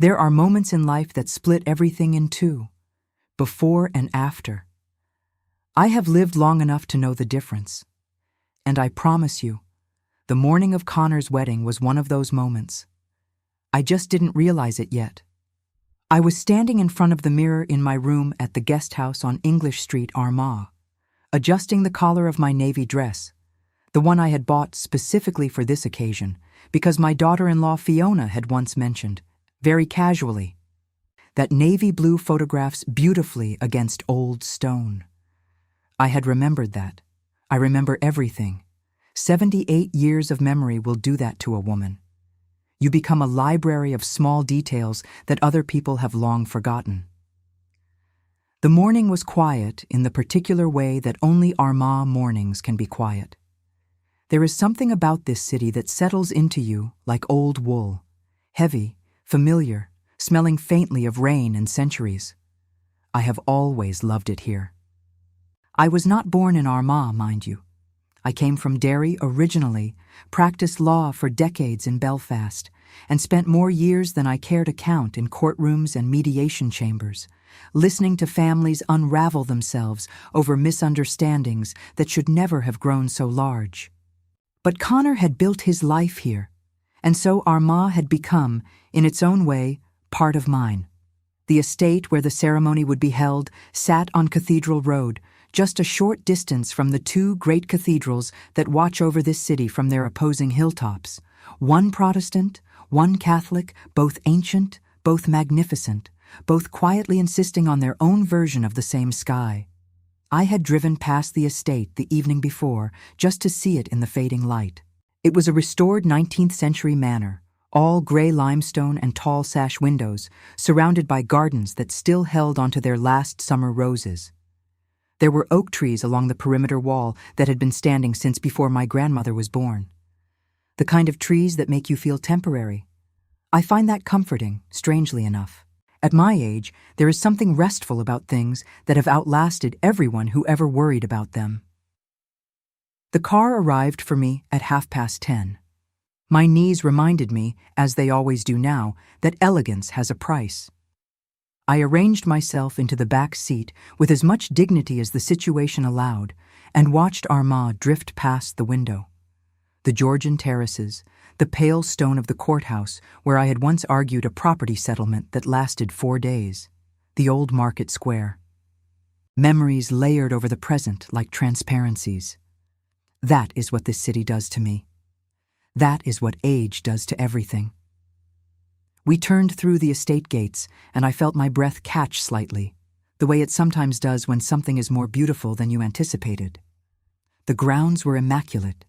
There are moments in life that split everything in two, before and after. I have lived long enough to know the difference. And I promise you, the morning of Connor's wedding was one of those moments. I just didn't realize it yet. I was standing in front of the mirror in my room at the guest house on English Street, Armagh, adjusting the collar of my navy dress, the one I had bought specifically for this occasion, because my daughter-in-law Fiona had once mentioned, very casually, that navy blue photographs beautifully against old stone. I had remembered that. I remember everything. 78 years of memory will do that to a woman. You become a library of small details that other people have long forgotten. The morning was quiet in the particular way that only Armagh mornings can be quiet. There is something about this city that settles into you like old wool, heavy, familiar, smelling faintly of rain and centuries. I have always loved it here. I was not born in Armagh, mind you. I came from Derry originally, practiced law for decades in Belfast, and spent more years than I care to count in courtrooms and mediation chambers, listening to families unravel themselves over misunderstandings that should never have grown so large. But Connor had built his life here, and so Armagh had become, in its own way, part of mine. The estate where the ceremony would be held sat on Cathedral Road, just a short distance from the two great cathedrals that watch over this city from their opposing hilltops, one Protestant, one Catholic, both ancient, both magnificent, both quietly insisting on their own version of the same sky. I had driven past the estate the evening before just to see it in the fading light. It was a restored 19th century manor, all gray limestone and tall sash windows, surrounded by gardens that still held onto their last summer roses. There were oak trees along the perimeter wall that had been standing since before my grandmother was born. The kind of trees that make you feel temporary. I find that comforting, strangely enough. At my age, there is something restful about things that have outlasted everyone who ever worried about them. The car arrived for me at 10:30. My knees reminded me, as they always do now, that elegance has a price. I arranged myself into the back seat with as much dignity as the situation allowed and watched Armagh drift past the window. The Georgian terraces, the pale stone of the courthouse where I had once argued a property settlement that lasted 4 days, the old market square. Memories layered over the present like transparencies. That is what this city does to me. That is what age does to everything. We turned through the estate gates, and I felt my breath catch slightly, the way it sometimes does when something is more beautiful than you anticipated. The grounds were immaculate.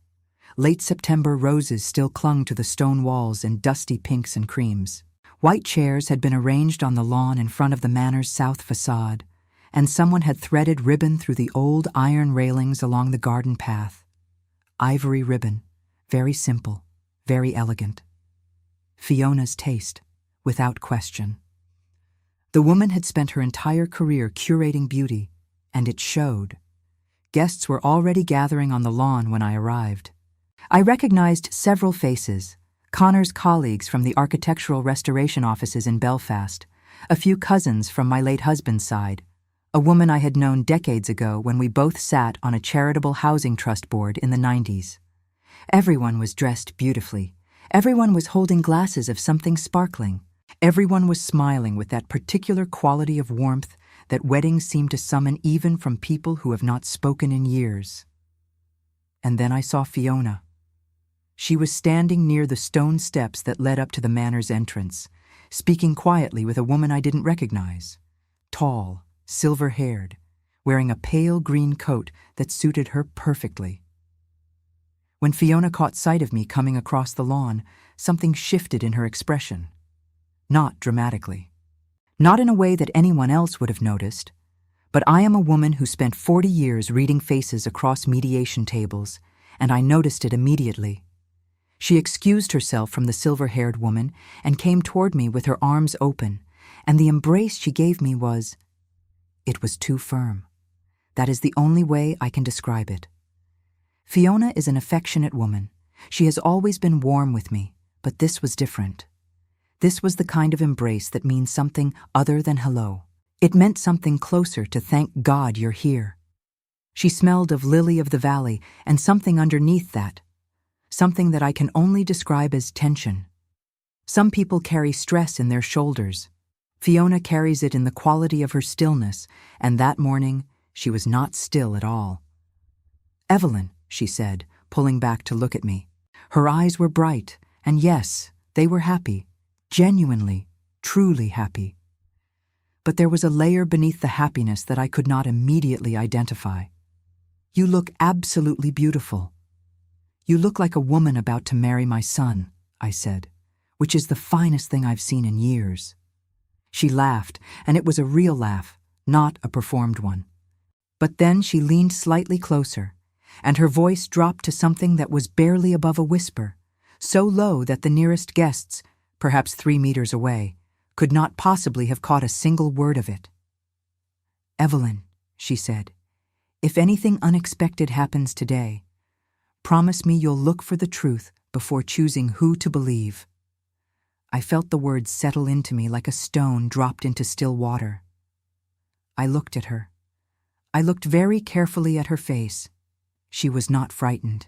Late September roses still clung to the stone walls in dusty pinks and creams. White chairs had been arranged on the lawn in front of the manor's south facade, and someone had threaded ribbon through the old iron railings along the garden path. Ivory ribbon, very simple, very elegant. Fiona's taste, without question. The woman had spent her entire career curating beauty, and it showed. Guests were already gathering on the lawn when I arrived. I recognized several faces, Connor's colleagues from the architectural restoration offices in Belfast, a few cousins from my late husband's side, a woman I had known decades ago when we both sat on a charitable housing trust board in the 90s. Everyone was dressed beautifully. Everyone was holding glasses of something sparkling. Everyone was smiling with that particular quality of warmth that weddings seem to summon even from people who have not spoken in years. And then I saw Fiona. She was standing near the stone steps that led up to the manor's entrance, speaking quietly with a woman I didn't recognize. Tall, silver-haired, wearing a pale green coat that suited her perfectly. When Fiona caught sight of me coming across the lawn, something shifted in her expression. Not dramatically. Not in a way that anyone else would have noticed. But I am a woman who spent 40 years reading faces across mediation tables, and I noticed it immediately. She excused herself from the silver-haired woman and came toward me with her arms open, and the embrace she gave me was... It was too firm. That is the only way I can describe it. Fiona is an affectionate woman. She has always been warm with me, but this was different. This was the kind of embrace that means something other than hello. It meant something closer to thank God you're here. She smelled of lily of the valley and something underneath that, something that I can only describe as tension. Some people carry stress in their shoulders. Fiona carries it in the quality of her stillness, and that morning she was not still at all. "Evelyn," she said, pulling back to look at me. Her eyes were bright, and yes, they were happy, genuinely, truly happy. But there was a layer beneath the happiness that I could not immediately identify. "You look absolutely beautiful. You look like a woman about to marry my son," I said, "which is the finest thing I've seen in years." She laughed, and it was a real laugh, not a performed one. But then she leaned slightly closer, and her voice dropped to something that was barely above a whisper, so low that the nearest guests, perhaps 3 meters away, could not possibly have caught a single word of it. "Evelyn," she said, "if anything unexpected happens today, promise me you'll look for the truth before choosing who to believe." I felt the words settle into me like a stone dropped into still water. I looked at her. I looked very carefully at her face. She was not frightened.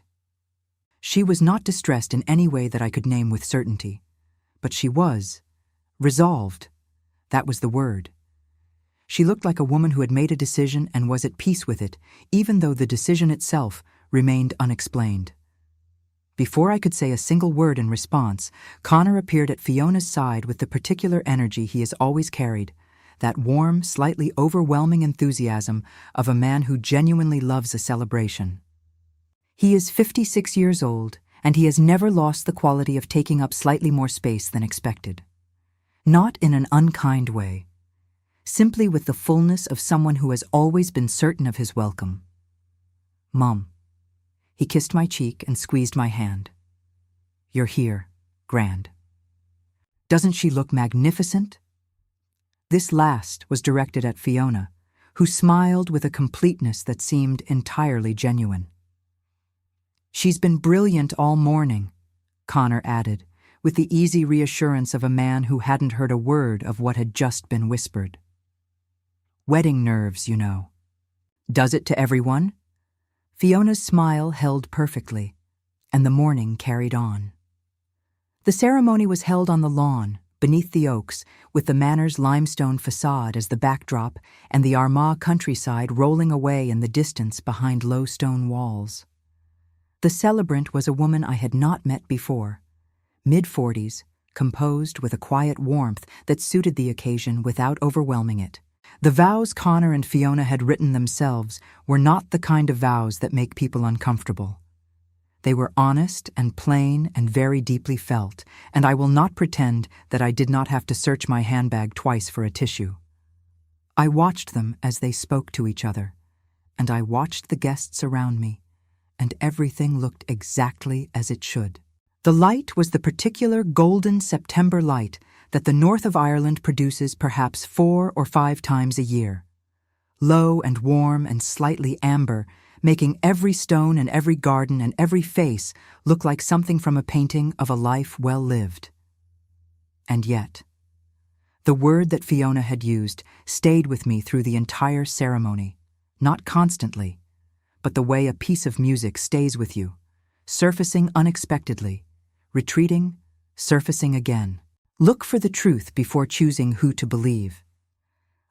She was not distressed in any way that I could name with certainty. But she was resolved. That was the word. She looked like a woman who had made a decision and was at peace with it, even though the decision itself remained unexplained. Before I could say a single word in response, Connor appeared at Fiona's side with the particular energy he has always carried, that warm, slightly overwhelming enthusiasm of a man who genuinely loves a celebration. He is 56 years old, and he has never lost the quality of taking up slightly more space than expected. Not in an unkind way, simply with the fullness of someone who has always been certain of his welcome. "Mom." He kissed my cheek and squeezed my hand. "You're here, Grand. Doesn't she look magnificent?" This last was directed at Fiona, who smiled with a completeness that seemed entirely genuine. "She's been brilliant all morning," Connor added, with the easy reassurance of a man who hadn't heard a word of what had just been whispered. "Wedding nerves, you know." "Does it to everyone?" Fiona's smile held perfectly, and the morning carried on. The ceremony was held on the lawn, beneath the oaks, with the manor's limestone facade as the backdrop and the Armagh countryside rolling away in the distance behind low stone walls. The celebrant was a woman I had not met before, mid-40s, composed with a quiet warmth that suited the occasion without overwhelming it. The vows Connor and Fiona had written themselves were not the kind of vows that make people uncomfortable. They were honest and plain and very deeply felt, and I will not pretend that I did not have to search my handbag twice for a tissue. I watched them as they spoke to each other, and I watched the guests around me, and everything looked exactly as it should. The light was the particular golden September light that the north of Ireland produces perhaps 4 or 5 times a year. Low and warm and slightly amber, making every stone and every garden and every face look like something from a painting of a life well lived. And yet, the word that Fiona had used stayed with me through the entire ceremony, not constantly, but the way a piece of music stays with you, surfacing unexpectedly, retreating, surfacing again. Look for the truth before choosing who to believe.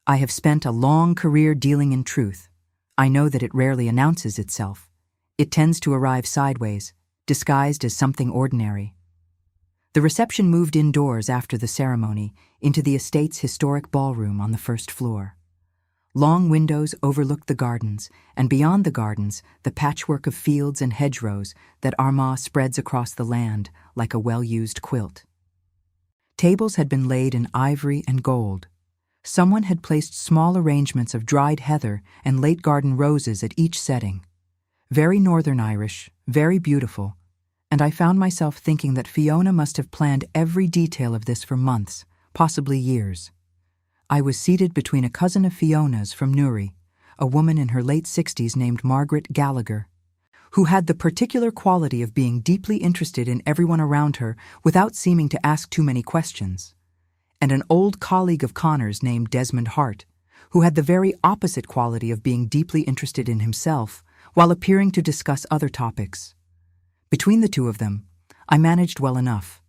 I have spent a long career dealing in truth. I know that it rarely announces itself. It tends to arrive sideways, disguised as something ordinary. The reception moved indoors after the ceremony into the estate's historic ballroom on the first floor. Long windows overlooked the gardens, and beyond the gardens, the patchwork of fields and hedgerows that Armagh spreads across the land like a well-used quilt. Tables had been laid in ivory and gold. Someone had placed small arrangements of dried heather and late garden roses at each setting. Very Northern Irish, very beautiful, and I found myself thinking that Fiona must have planned every detail of this for months, possibly years. I was seated between a cousin of Fiona's from Newry, a woman in her late 60s named Margaret Gallagher, who had the particular quality of being deeply interested in everyone around her without seeming to ask too many questions. and an old colleague of Connor's named Desmond Hart, who had the very opposite quality of being deeply interested in himself while appearing to discuss other topics. Between the two of them, I managed well enough.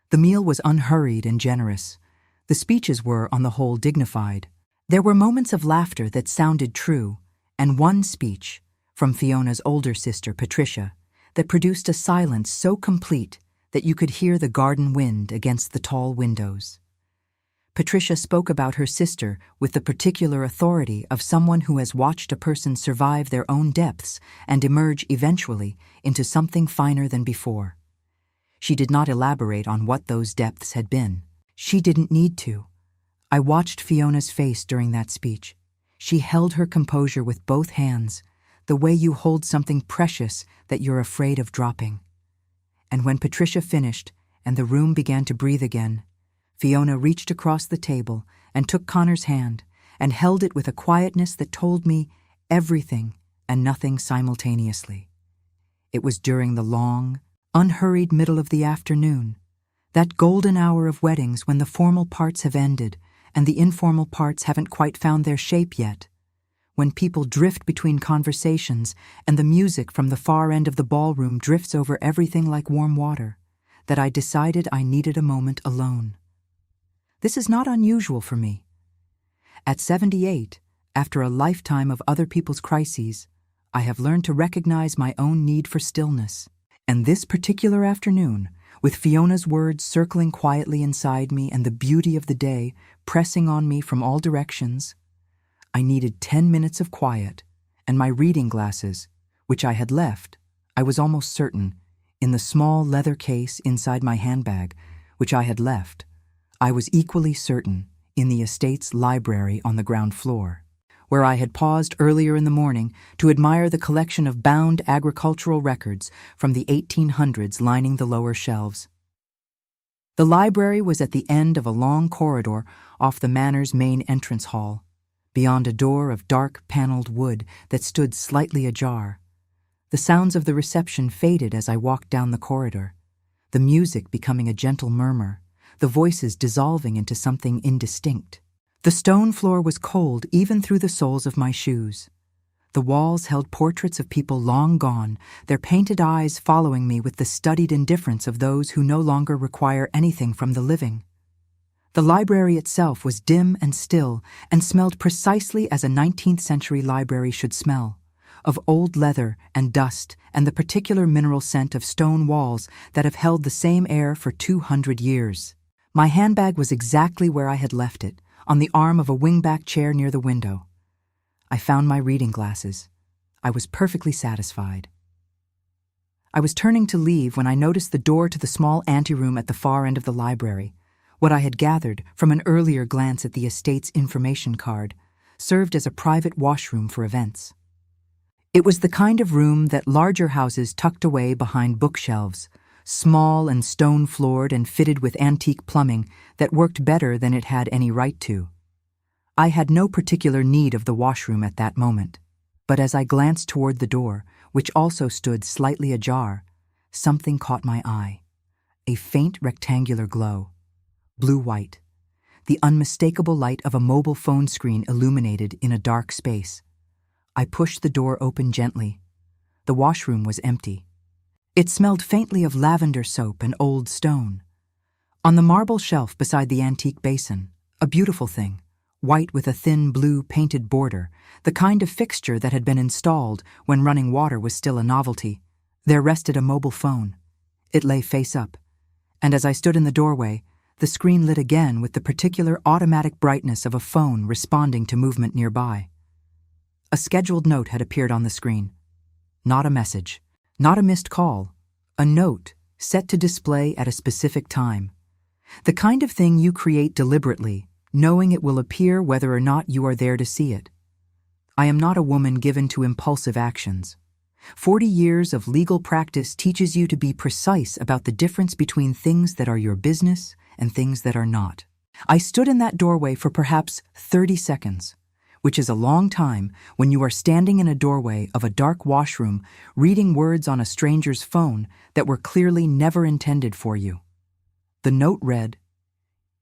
The meal was unhurried and generous. The speeches were, on the whole, dignified. There were moments of laughter that sounded true, and one speech, from Fiona's older sister, Patricia, that produced a silence so complete that you could hear the garden wind against the tall windows. Patricia spoke about her sister with the particular authority of someone who has watched a person survive their own depths and emerge eventually into something finer than before. She did not elaborate on what those depths had been. She didn't need to. I watched Fiona's face during that speech. She held her composure with both hands, the way you hold something precious that you're afraid of dropping. And when Patricia finished and the room began to breathe again, Fiona reached across the table and took Connor's hand and held it with a quietness that told me everything and nothing simultaneously. It was during the long, unhurried middle of the afternoon, that golden hour of weddings when the formal parts have ended and the informal parts haven't quite found their shape yet, when people drift between conversations and the music from the far end of the ballroom drifts over everything like warm water, that I decided I needed a moment alone. This is not unusual for me. At 78, after a lifetime of other people's crises, I have learned to recognize my own need for stillness. And this particular afternoon, with Fiona's words circling quietly inside me and the beauty of the day pressing on me from all directions, I needed 10 minutes of quiet, and my reading glasses, which I had left, I was almost certain, in the small leather case inside my handbag, which I had left, I was equally certain in the estate's library on the ground floor, where I had paused earlier in the morning to admire the collection of bound agricultural records from the 1800s lining the lower shelves. The library was at the end of a long corridor off the manor's main entrance hall, beyond a door of dark paneled wood that stood slightly ajar. The sounds of the reception faded as I walked down the corridor, the music becoming a gentle murmur, the voices dissolving into something indistinct. The stone floor was cold even through the soles of my shoes. The walls held portraits of people long gone, their painted eyes following me with the studied indifference of those who no longer require anything from the living. The library itself was dim and still and smelled precisely as a 19th century library should smell, of old leather and dust and the particular mineral scent of stone walls that have held the same air for 200 years. My handbag was exactly where I had left it, on the arm of a wingback chair near the window. I found my reading glasses. I was perfectly satisfied. I was turning to leave when I noticed the door to the small anteroom at the far end of the library. What I had gathered from an earlier glance at the estate's information card served as a private washroom for events. It was the kind of room that larger houses tucked away behind bookshelves, small and stone-floored and fitted with antique plumbing that worked better than it had any right to. I had no particular need of the washroom at that moment, but as I glanced toward the door, which also stood slightly ajar, something caught my eye. A faint rectangular glow, blue-white, the unmistakable light of a mobile phone screen illuminated in a dark space. I pushed the door open gently. The washroom was empty. It smelled faintly of lavender soap and old stone. On the marble shelf beside the antique basin, a beautiful thing, white with a thin blue painted border, the kind of fixture that had been installed when running water was still a novelty, there rested a mobile phone. It lay face up, and as I stood in the doorway, the screen lit again with the particular automatic brightness of a phone responding to movement nearby. A scheduled note had appeared on the screen. Not a message. Not a missed call, a note set to display at a specific time. The kind of thing you create deliberately, knowing it will appear whether or not you are there to see it. I am not a woman given to impulsive actions. 40 years of legal practice teaches you to be precise about the difference between things that are your business and things that are not. I stood in that doorway for perhaps 30 seconds. Which is a long time when you are standing in a doorway of a dark washroom reading words on a stranger's phone that were clearly never intended for you. The note read,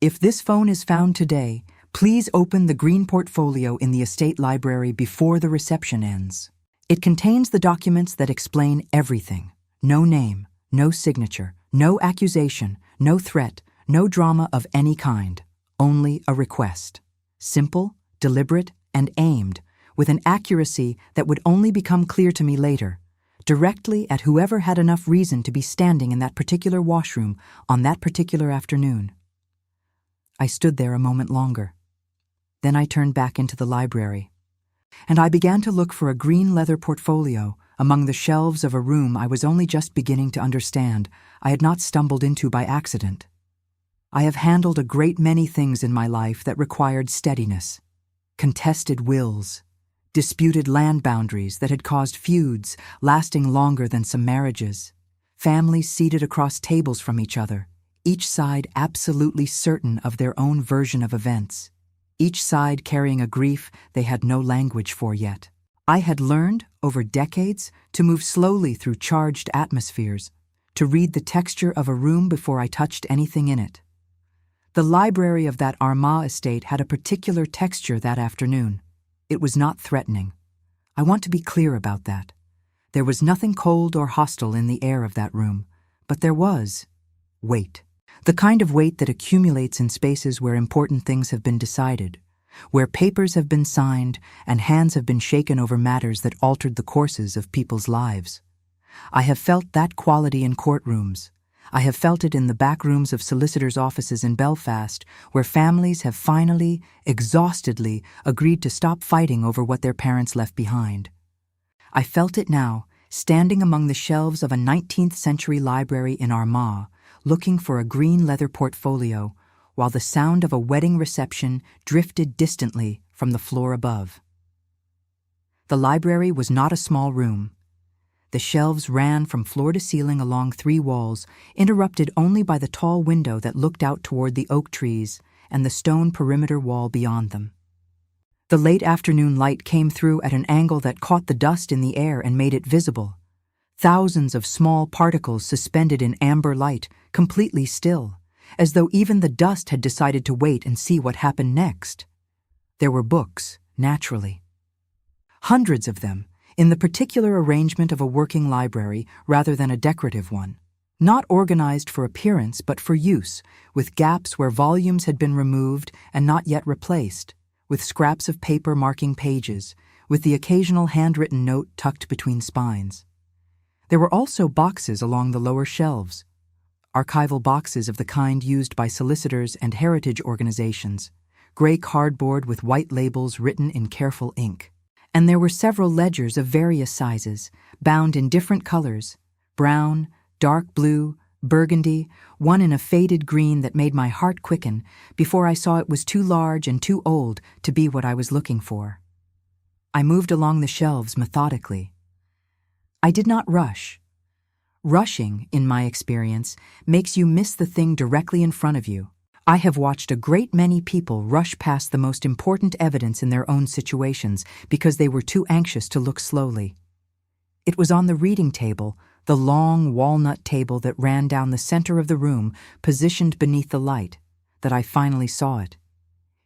If this phone is found today, please open the green portfolio in the estate library before the reception ends. It contains the documents that explain everything. No name, no signature, no accusation, no threat, no drama of any kind. Only a request. Simple, deliberate, and aimed, with an accuracy that would only become clear to me later, directly at whoever had enough reason to be standing in that particular washroom on that particular afternoon. I stood there a moment longer. Then I turned back into the library, and I began to look for a green leather portfolio among the shelves of a room I was only just beginning to understand I had not stumbled into by accident. I have handled a great many things in my life that required steadiness. Contested wills, disputed land boundaries that had caused feuds lasting longer than some marriages, families seated across tables from each other, each side absolutely certain of their own version of events, each side carrying a grief they had no language for yet. I had learned, over decades, to move slowly through charged atmospheres, to read the texture of a room before I touched anything in it. The library of that Armagh estate had a particular texture that afternoon. It was not threatening. I want to be clear about that. There was nothing cold or hostile in the air of that room, but there was weight. The kind of weight that accumulates in spaces where important things have been decided, where papers have been signed and hands have been shaken over matters that altered the courses of people's lives. I have felt that quality in courtrooms. I have felt it in the back rooms of solicitors' offices in Belfast, where families have finally, exhaustedly, agreed to stop fighting over what their parents left behind. I felt it now, standing among the shelves of a 19th century library in Armagh, looking for a green leather portfolio, while the sound of a wedding reception drifted distantly from the floor above. The library was not a small room. The shelves ran from floor to ceiling along 3 walls, interrupted only by the tall window that looked out toward the oak trees and the stone perimeter wall beyond them. The late afternoon light came through at an angle that caught the dust in the air and made it visible. Thousands of small particles suspended in amber light, completely still, as though even the dust had decided to wait and see what happened next. There were books, naturally. Hundreds of them, in the particular arrangement of a working library rather than a decorative one. Not organized for appearance but for use, with gaps where volumes had been removed and not yet replaced, with scraps of paper marking pages, with the occasional handwritten note tucked between spines. There were also boxes along the lower shelves, archival boxes of the kind used by solicitors and heritage organizations, gray cardboard with white labels written in careful ink. And there were several ledgers of various sizes, bound in different colors, brown, dark blue, burgundy, one in a faded green that made my heart quicken before I saw it was too large and too old to be what I was looking for. I moved along the shelves methodically. I did not rush. Rushing, in my experience, makes you miss the thing directly in front of you. I have watched a great many people rush past the most important evidence in their own situations because they were too anxious to look slowly. It was on the reading table, the long walnut table that ran down the center of the room, positioned beneath the light, that I finally saw it.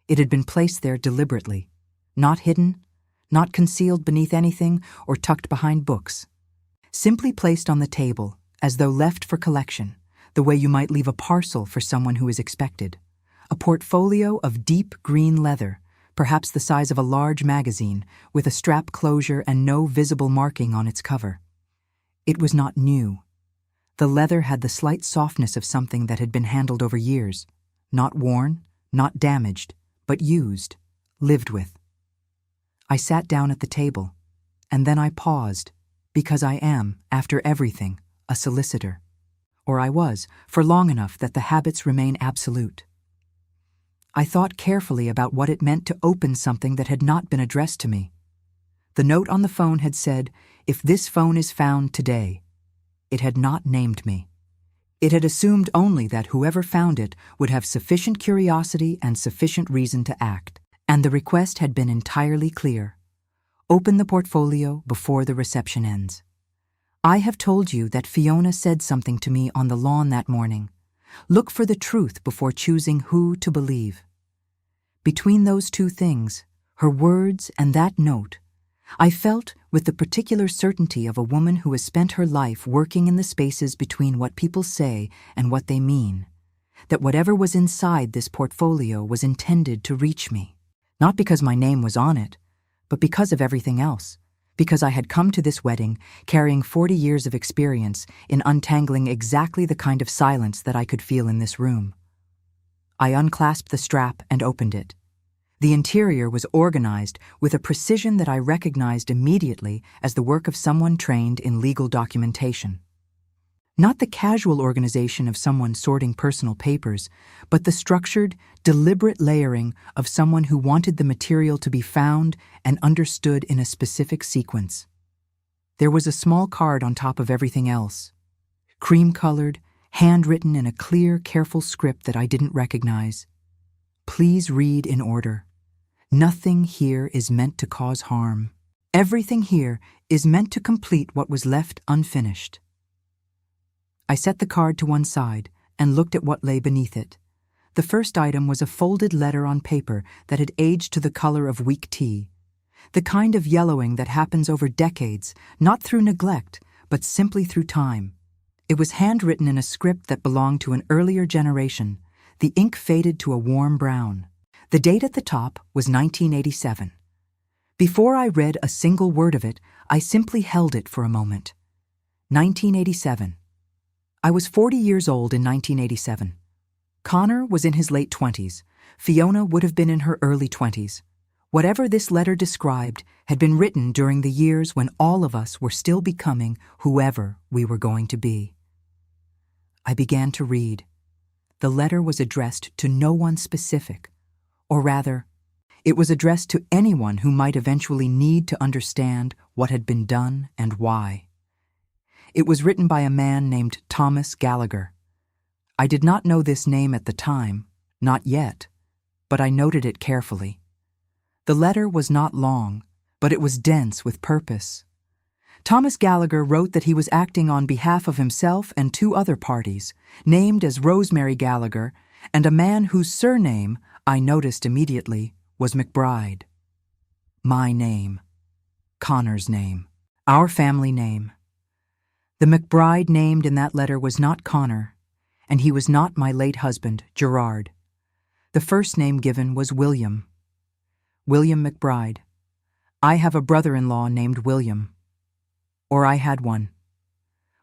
It had been placed there deliberately, not hidden, not concealed beneath anything or tucked behind books. Simply placed on the table, as though left for collection, the way you might leave a parcel for someone who is expected. A portfolio of deep green leather, perhaps the size of a large magazine, with a strap closure and no visible marking on its cover. It was not new. The leather had the slight softness of something that had been handled over years, not worn, not damaged, but used, lived with. I sat down at the table, and then I paused, because I am, after everything, a solicitor. Or I was, for long enough that the habits remain absolute. I thought carefully about what it meant to open something that had not been addressed to me. The note on the phone had said, "If this phone is found today." It had not named me. It had assumed only that whoever found it would have sufficient curiosity and sufficient reason to act. And the request had been entirely clear. Open the portfolio before the reception ends. I have told you that Fiona said something to me on the lawn that morning, Look for the truth before choosing who to believe. Between those two things, her words and that note, I felt with the particular certainty of a woman who has spent her life working in the spaces between what people say and what they mean, that whatever was inside this portfolio was intended to reach me. Not because my name was on it, but because of everything else. Because I had come to this wedding carrying 40 years of experience in untangling exactly the kind of silence that I could feel in this room. I unclasped the strap and opened it. The interior was organized with a precision that I recognized immediately as the work of someone trained in legal documentation. Not the casual organization of someone sorting personal papers, but the structured, deliberate layering of someone who wanted the material to be found and understood in a specific sequence. There was a small card on top of everything else, cream-colored, handwritten in a clear, careful script that I didn't recognize. Please read in order. Nothing here is meant to cause harm. Everything here is meant to complete what was left unfinished. I set the card to one side and looked at what lay beneath it. The first item was a folded letter on paper that had aged to the color of weak tea, the kind of yellowing that happens over decades, not through neglect, but simply through time. It was handwritten in a script that belonged to an earlier generation. The ink faded to a warm brown. The date at the top was 1987. Before I read a single word of it, I simply held it for a moment. 1987. I was 40 years old in 1987. Connor was in his late 20s. Fiona would have been in her early 20s. Whatever this letter described had been written during the years when all of us were still becoming whoever we were going to be. I began to read. The letter was addressed to no one specific, or rather, it was addressed to anyone who might eventually need to understand what had been done and why. It was written by a man named Thomas Gallagher. I did not know this name at the time, not yet, but I noted it carefully. The letter was not long, but it was dense with purpose. Thomas Gallagher wrote that he was acting on behalf of himself and two other parties, named as Rosemary Gallagher, and a man whose surname, I noticed immediately, was McBride. My name. Connor's name. Our family name. The McBride named in that letter was not Connor, and he was not my late husband, Gerard. The first name given was William. William McBride. I have a brother-in-law named William. Or I had one.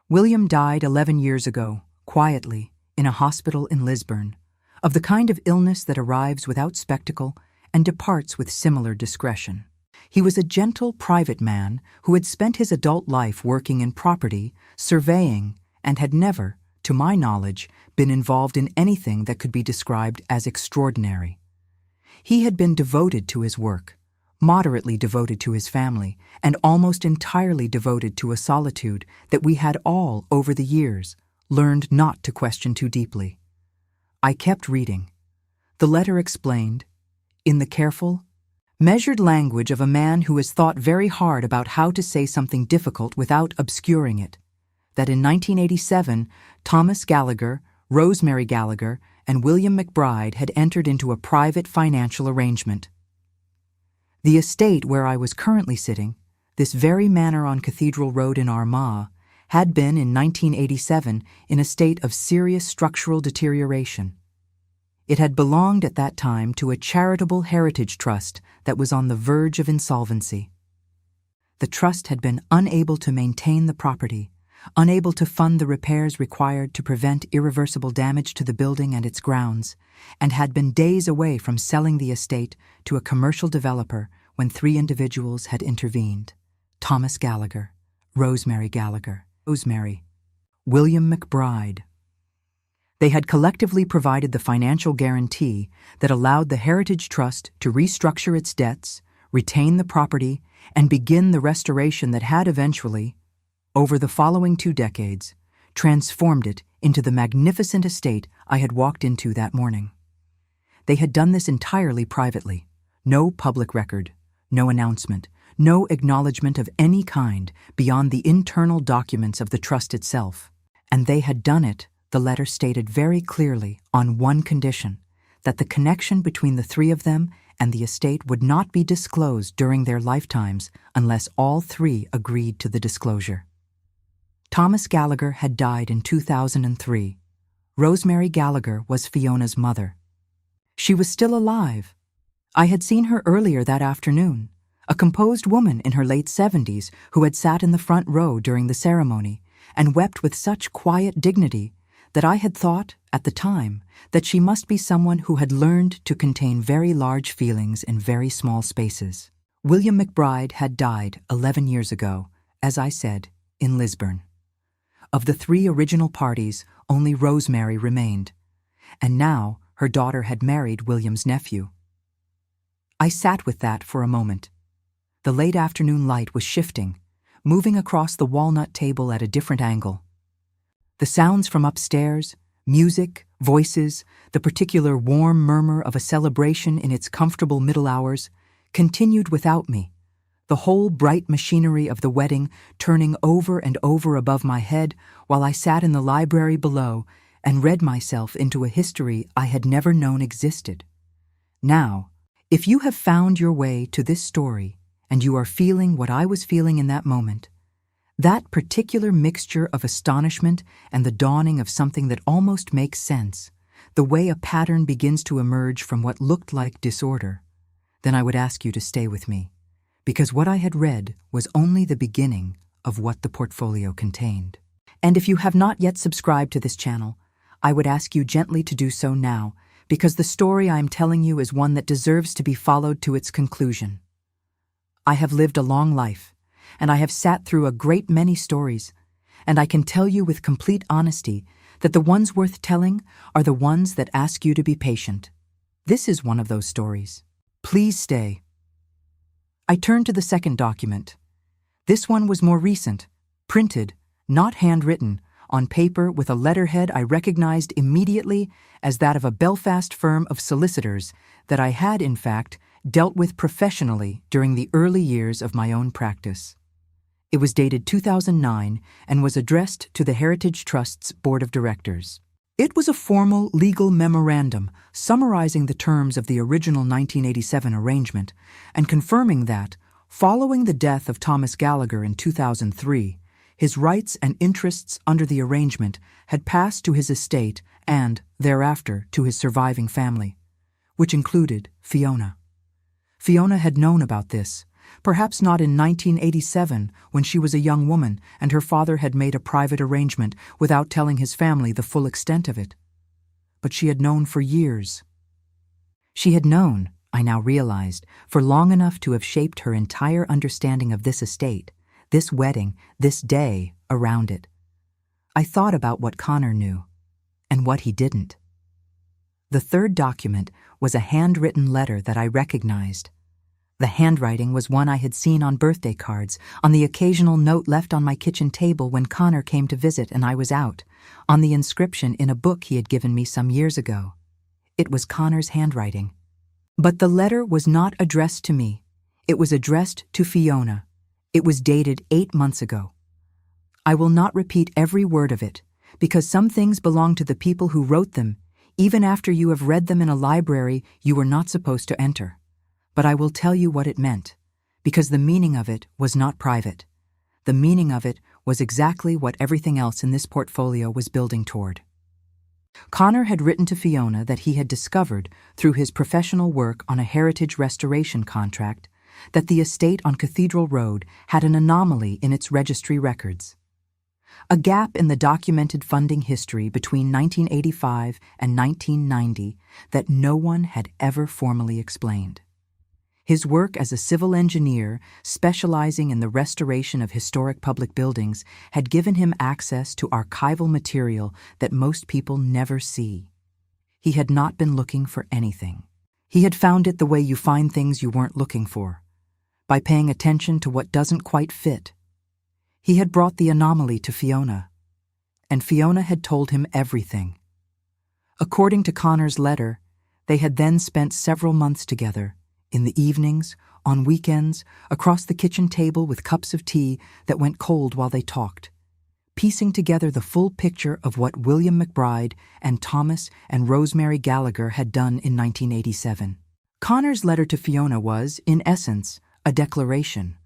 William died 11 years ago, quietly, in a hospital in Lisburn, of the kind of illness that arrives without spectacle and departs with similar discretion. He was a gentle, private man who had spent his adult life working in property, surveying, and had never, to my knowledge, been involved in anything that could be described as extraordinary. He had been devoted to his work, moderately devoted to his family, and almost entirely devoted to a solitude that we had all, over the years, learned not to question too deeply. I kept reading. The letter explained, in the careful, measured language of a man who has thought very hard about how to say something difficult without obscuring it, that in 1987, Thomas Gallagher, Rosemary Gallagher, and William McBride had entered into a private financial arrangement. The estate where I was currently sitting, this very manor on Cathedral Road in Armagh, had been in 1987 in a state of serious structural deterioration. It had belonged at that time to a charitable heritage trust that was on the verge of insolvency. The trust had been unable to maintain the property, unable to fund the repairs required to prevent irreversible damage to the building and its grounds, and had been days away from selling the estate to a commercial developer when three individuals had intervened: Thomas Gallagher, Rosemary Gallagher, William McBride. They had collectively provided the financial guarantee that allowed the Heritage Trust to restructure its debts, retain the property, and begin the restoration that had eventually, over the following 2 decades, transformed it into the magnificent estate I had walked into that morning. They had done this entirely privately. No public record, no announcement, no acknowledgement of any kind beyond the internal documents of the trust itself. And they had done it The letter stated very clearly, on one condition, that the connection between the three of them and the estate would not be disclosed during their lifetimes unless all three agreed to the disclosure. Thomas Gallagher had died in 2003. Rosemary Gallagher was Fiona's mother. She was still alive. I had seen her earlier that afternoon, a composed woman in her late 70s who had sat in the front row during the ceremony and wept with such quiet dignity that I had thought, at the time, that she must be someone who had learned to contain very large feelings in very small spaces. William McBride had died 11 years ago, as I said, in Lisburn. Of the three original parties, only Rosemary remained, and now her daughter had married William's nephew. I sat with that for a moment. The late afternoon light was shifting, moving across the walnut table at a different angle. The sounds from upstairs, music, voices, the particular warm murmur of a celebration in its comfortable middle hours, continued without me, the whole bright machinery of the wedding turning over and over above my head while I sat in the library below and read myself into a history I had never known existed. Now, if you have found your way to this story and you are feeling what I was feeling in that moment, that particular mixture of astonishment and the dawning of something that almost makes sense, the way a pattern begins to emerge from what looked like disorder, then I would ask you to stay with me, because what I had read was only the beginning of what the portfolio contained. And if you have not yet subscribed to this channel, I would ask you gently to do so now, because the story I am telling you is one that deserves to be followed to its conclusion. I have lived a long life, and I have sat through a great many stories, and I can tell you with complete honesty that the ones worth telling are the ones that ask you to be patient. This is one of those stories. Please stay. I turned to the second document. This one was more recent, printed, not handwritten, on paper with a letterhead I recognized immediately as that of a Belfast firm of solicitors that I had, in fact, dealt with professionally during the early years of my own practice. It was dated 2009 and was addressed to the Heritage Trust's Board of Directors. It was a formal legal memorandum summarizing the terms of the original 1987 arrangement and confirming that, following the death of Thomas Gallagher in 2003, his rights and interests under the arrangement had passed to his estate and, thereafter, to his surviving family, which included Fiona. Fiona had known about this, perhaps not in 1987 when she was a young woman and her father had made a private arrangement without telling his family the full extent of it. But she had known for years. She had known, I now realized, for long enough to have shaped her entire understanding of this estate, this wedding, this day around it. I thought about what Connor knew and what he didn't. The third document was a handwritten letter that I recognized. The handwriting was one I had seen on birthday cards, on the occasional note left on my kitchen table when Connor came to visit and I was out, on the inscription in a book he had given me some years ago. It was Connor's handwriting. But the letter was not addressed to me. It was addressed to Fiona. It was dated 8 months ago. I will not repeat every word of it, because some things belong to the people who wrote them, even after you have read them in a library you were not supposed to enter. But I will tell you what it meant, because the meaning of it was not private. The meaning of it was exactly what everything else in this portfolio was building toward. Connor had written to Fiona that he had discovered, through his professional work on a heritage restoration contract, that the estate on Cathedral Road had an anomaly in its registry records. A gap in the documented funding history between 1985 and 1990 that no one had ever formally explained. His work as a civil engineer, specializing in the restoration of historic public buildings, had given him access to archival material that most people never see. He had not been looking for anything. He had found it the way you find things you weren't looking for, by paying attention to what doesn't quite fit. He had brought the anomaly to Fiona, and Fiona had told him everything. According to Connor's letter, they had then spent several months together, in the evenings, on weekends, across the kitchen table with cups of tea that went cold while they talked. piecing together the full picture of what William McBride and Thomas and Rosemary Gallagher had done in 1987. Connor's letter to Fiona was, in essence, a declaration.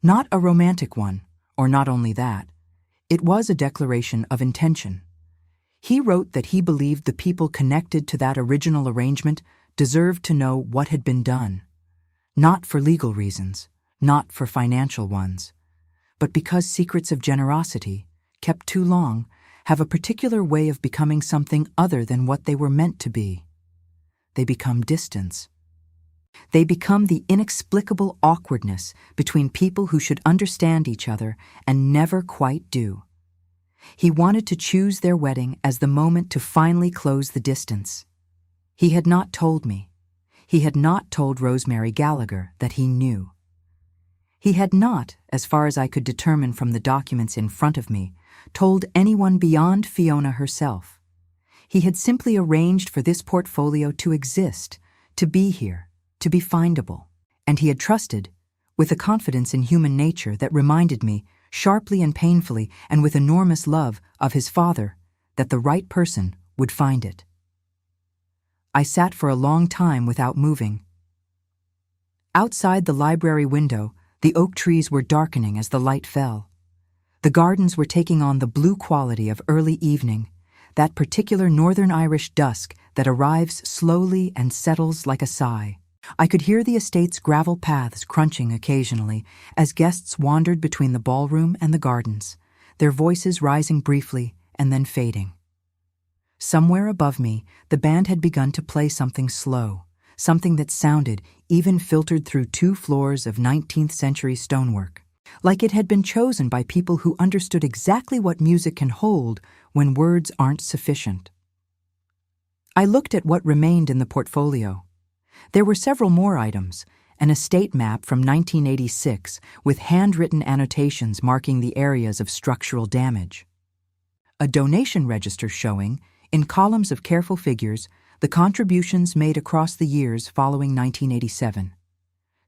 Not a romantic one, or not only that. It was a declaration of intention. He wrote that he believed the people connected to that original arrangement deserved to know what had been done. Not for legal reasons, not for financial ones, but because secrets of generosity, kept too long, have a particular way of becoming something other than what they were meant to be. They become distance. They become the inexplicable awkwardness between people who should understand each other and never quite do. He wanted to choose their wedding as the moment to finally close the distance. He had not told me. He had not told Rosemary Gallagher that he knew. He had not, as far as I could determine from the documents in front of me, told anyone beyond Fiona herself. He had simply arranged for this portfolio to exist, to be here, to be findable. And he had trusted, with a confidence in human nature that reminded me, sharply and painfully and with enormous love, of his father, that the right person would find it. I sat for a long time without moving. Outside the library window, the oak trees were darkening as the light fell. The gardens were taking on the blue quality of early evening, that particular Northern Irish dusk that arrives slowly and settles like a sigh. I could hear the estate's gravel paths crunching occasionally as guests wandered between the ballroom and the gardens, their voices rising briefly and then fading. Somewhere above me, the band had begun to play something slow, something that sounded, even filtered through 2 floors of 19th-century stonework, like it had been chosen by people who understood exactly what music can hold when words aren't sufficient. I looked at what remained in the portfolio. There were several more items, an estate map from 1986 with handwritten annotations marking the areas of structural damage. A donation register showing, in columns of careful figures, the contributions made across the years following 1987.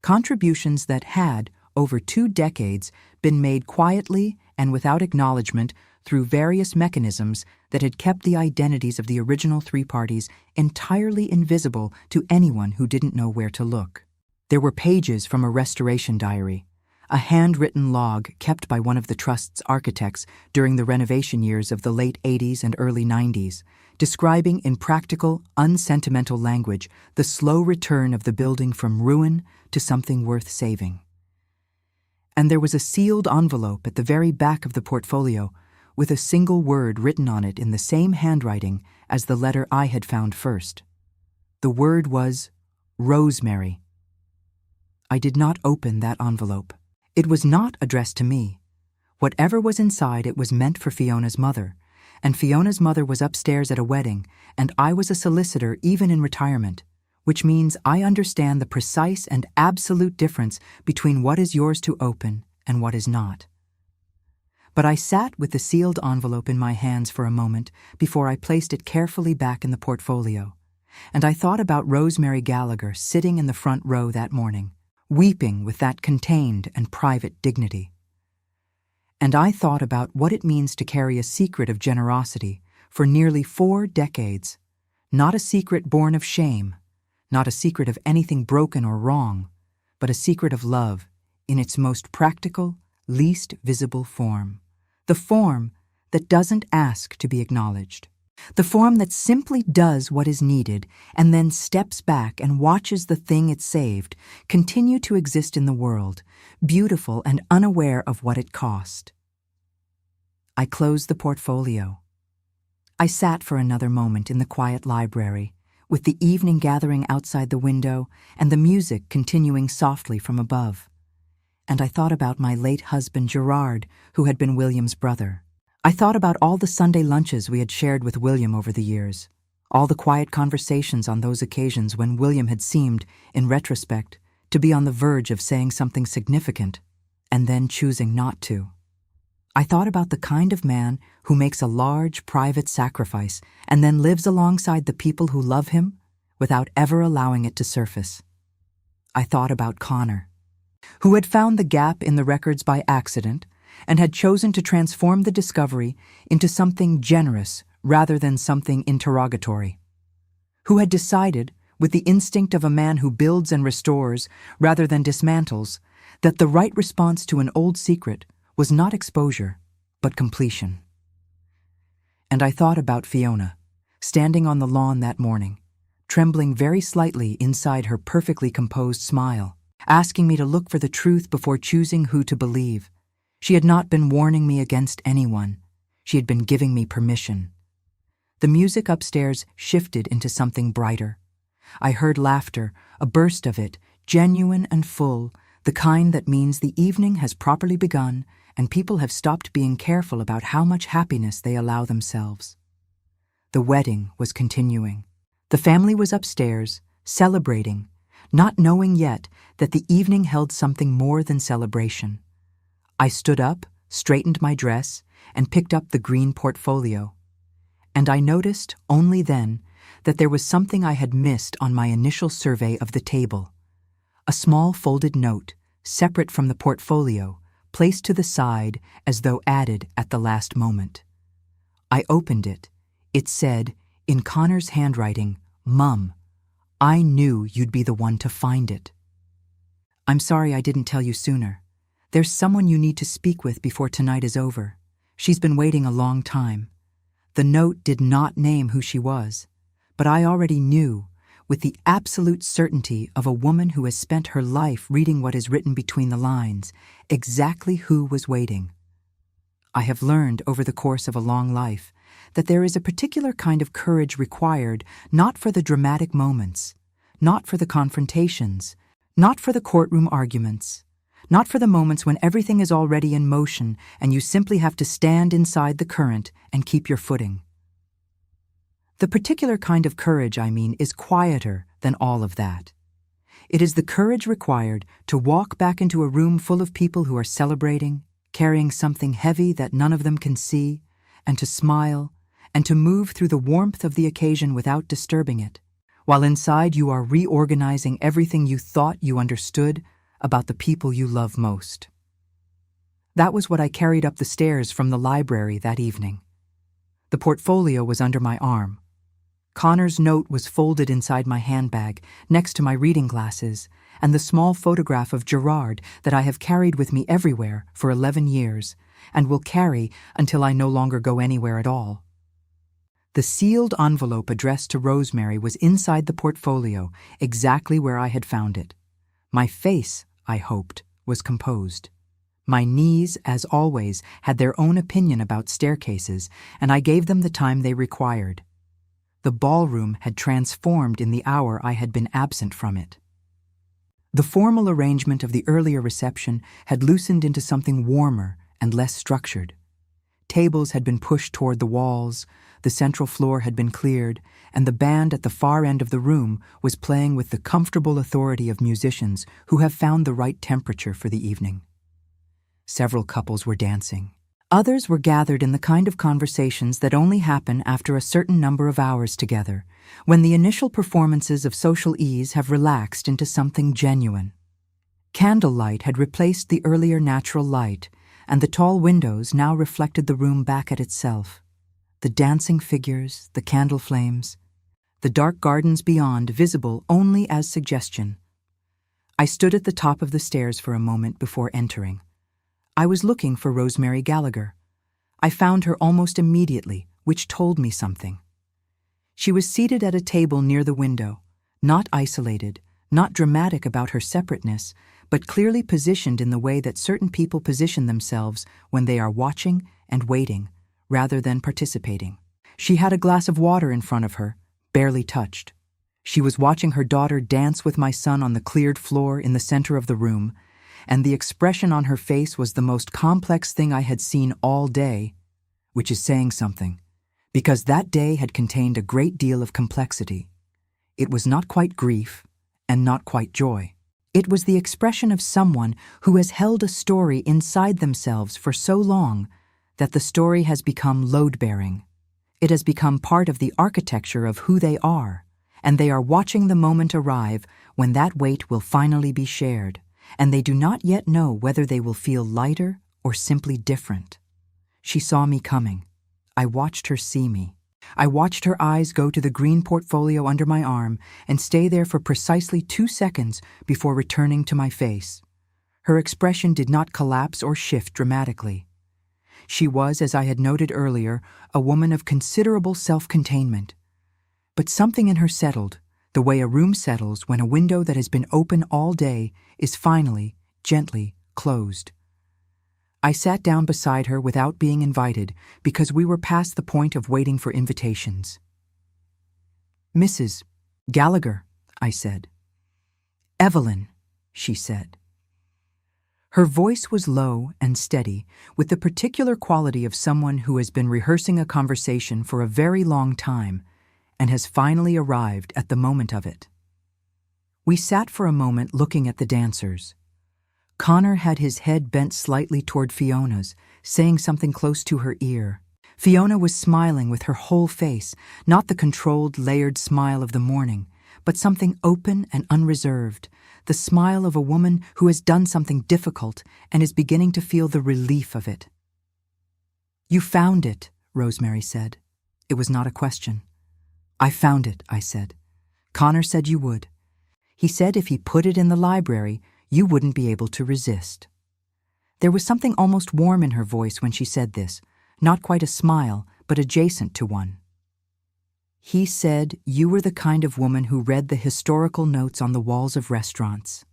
Contributions that had, over 2 decades, been made quietly and without acknowledgement through various mechanisms that had kept the identities of the original 3 parties entirely invisible to anyone who didn't know where to look. There were pages from a restoration diary, a handwritten log kept by one of the Trust's architects during the renovation years of the late 80s and early 90s, describing in practical, unsentimental language the slow return of the building from ruin to something worth saving. And there was a sealed envelope at the very back of the portfolio with a single word written on it in the same handwriting as the letter I had found first. The word was Rosemary. I did not open that envelope. It was not addressed to me. Whatever was inside it was meant for Fiona's mother, and Fiona's mother was upstairs at a wedding, and I was a solicitor even in retirement, which means I understand the precise and absolute difference between what is yours to open and what is not. But I sat with the sealed envelope in my hands for a moment before I placed it carefully back in the portfolio, and I thought about Rosemary Gallagher sitting in the front row that morning, weeping with that contained and private dignity. And I thought about what it means to carry a secret of generosity for nearly 4 decades, not a secret born of shame, not a secret of anything broken or wrong, but a secret of love in its most practical, least visible form. The form that doesn't ask to be acknowledged. The form that simply does what is needed and then steps back and watches the thing it saved continue to exist in the world, beautiful and unaware of what it cost. I closed the portfolio. I sat for another moment in the quiet library, with the evening gathering outside the window and the music continuing softly from above. And I thought about my late husband Gerard, who had been William's brother. I thought about all the Sunday lunches we had shared with William over the years, all the quiet conversations on those occasions when William had seemed, in retrospect, to be on the verge of saying something significant, and then choosing not to. I thought about the kind of man who makes a large private sacrifice and then lives alongside the people who love him without ever allowing it to surface. I thought about Connor, who had found the gap in the records by accident and had chosen to transform the discovery into something generous rather than something interrogatory. Who had decided, with the instinct of a man who builds and restores rather than dismantles, that the right response to an old secret was not exposure, but completion. And I thought about Fiona, standing on the lawn that morning, trembling very slightly inside her perfectly composed smile, asking me to look for the truth before choosing who to believe. She had not been warning me against anyone. She had been giving me permission. The music upstairs shifted into something brighter. I heard laughter, a burst of it, genuine and full, the kind that means the evening has properly begun and people have stopped being careful about how much happiness they allow themselves. The wedding was continuing. The family was upstairs, celebrating, not knowing yet that the evening held something more than celebration. I stood up, straightened my dress, and picked up the green portfolio. And I noticed, only then, that there was something I had missed on my initial survey of the table. A small folded note, separate from the portfolio, placed to the side as though added at the last moment. I opened it. It said, in Connor's handwriting, "Mum, I knew you'd be the one to find it. I'm sorry I didn't tell you sooner. There's someone you need to speak with before tonight is over. She's been waiting a long time." The note did not name who she was, but I already knew, with the absolute certainty of a woman who has spent her life reading what is written between the lines, exactly who was waiting. I have learned over the course of a long life that there is a particular kind of courage required not for the dramatic moments, not for the confrontations, not for the courtroom arguments, not for the moments when everything is already in motion and you simply have to stand inside the current and keep your footing. The particular kind of courage, I mean, is quieter than all of that. It is the courage required to walk back into a room full of people who are celebrating, carrying something heavy that none of them can see, and to smile, and to move through the warmth of the occasion without disturbing it, while inside you are reorganizing everything you thought you understood about the people you love most. That was what I carried up the stairs from the library that evening. The portfolio was under my arm. Connor's note was folded inside my handbag, next to my reading glasses, and the small photograph of Gerard that I have carried with me everywhere for 11 years, and will carry until I no longer go anywhere at all. The sealed envelope addressed to Rosemary was inside the portfolio, exactly where I had found it. My face, I hoped, was composed. My knees, as always, had their own opinion about staircases, and I gave them the time they required. The ballroom had transformed in the hour I had been absent from it. The formal arrangement of the earlier reception had loosened into something warmer and less structured. Tables had been pushed toward the walls, the central floor had been cleared, and the band at the far end of the room was playing with the comfortable authority of musicians who have found the right temperature for the evening. Several couples were dancing. Others were gathered in the kind of conversations that only happen after a certain number of hours together, when the initial performances of social ease have relaxed into something genuine. Candlelight had replaced the earlier natural light, and the tall windows now reflected the room back at itself. The dancing figures, the candle flames, the dark gardens beyond visible only as suggestion. I stood at the top of the stairs for a moment before entering. I was looking for Rosemary Gallagher. I found her almost immediately, which told me something. She was seated at a table near the window, not isolated, not dramatic about her separateness, but clearly positioned in the way that certain people position themselves when they are watching and waiting, rather than participating. She had a glass of water in front of her, barely touched. She was watching her daughter dance with my son on the cleared floor in the center of the room, and the expression on her face was the most complex thing I had seen all day, which is saying something, because that day had contained a great deal of complexity. It was not quite grief, and not quite joy. It was the expression of someone who has held a story inside themselves for so long that the story has become load-bearing. It has become part of the architecture of who they are, and they are watching the moment arrive when that weight will finally be shared, and they do not yet know whether they will feel lighter or simply different. She saw me coming. I watched her see me. I watched her eyes go to the green portfolio under my arm and stay there for precisely 2 seconds before returning to my face. Her expression did not collapse or shift dramatically. She was, as I had noted earlier, a woman of considerable self-containment. But something in her settled, the way a room settles when a window that has been open all day is finally, gently, closed. I sat down beside her without being invited because we were past the point of waiting for invitations. "Mrs. Gallagher," I said. "Evelyn," she said. Her voice was low and steady, with the particular quality of someone who has been rehearsing a conversation for a very long time and has finally arrived at the moment of it. We sat for a moment looking at the dancers. Connor had his head bent slightly toward Fiona's, saying something close to her ear. Fiona was smiling with her whole face, not the controlled, layered smile of the morning, but something open and unreserved, the smile of a woman who has done something difficult and is beginning to feel the relief of it. "You found it," Rosemary said. It was not a question. "I found it," I said. "Connor said you would. He said if he put it in the library, you wouldn't be able to resist." There was something almost warm in her voice when she said this, not quite a smile, but adjacent to one. "He said you were the kind of woman who read the historical notes on the walls of restaurants."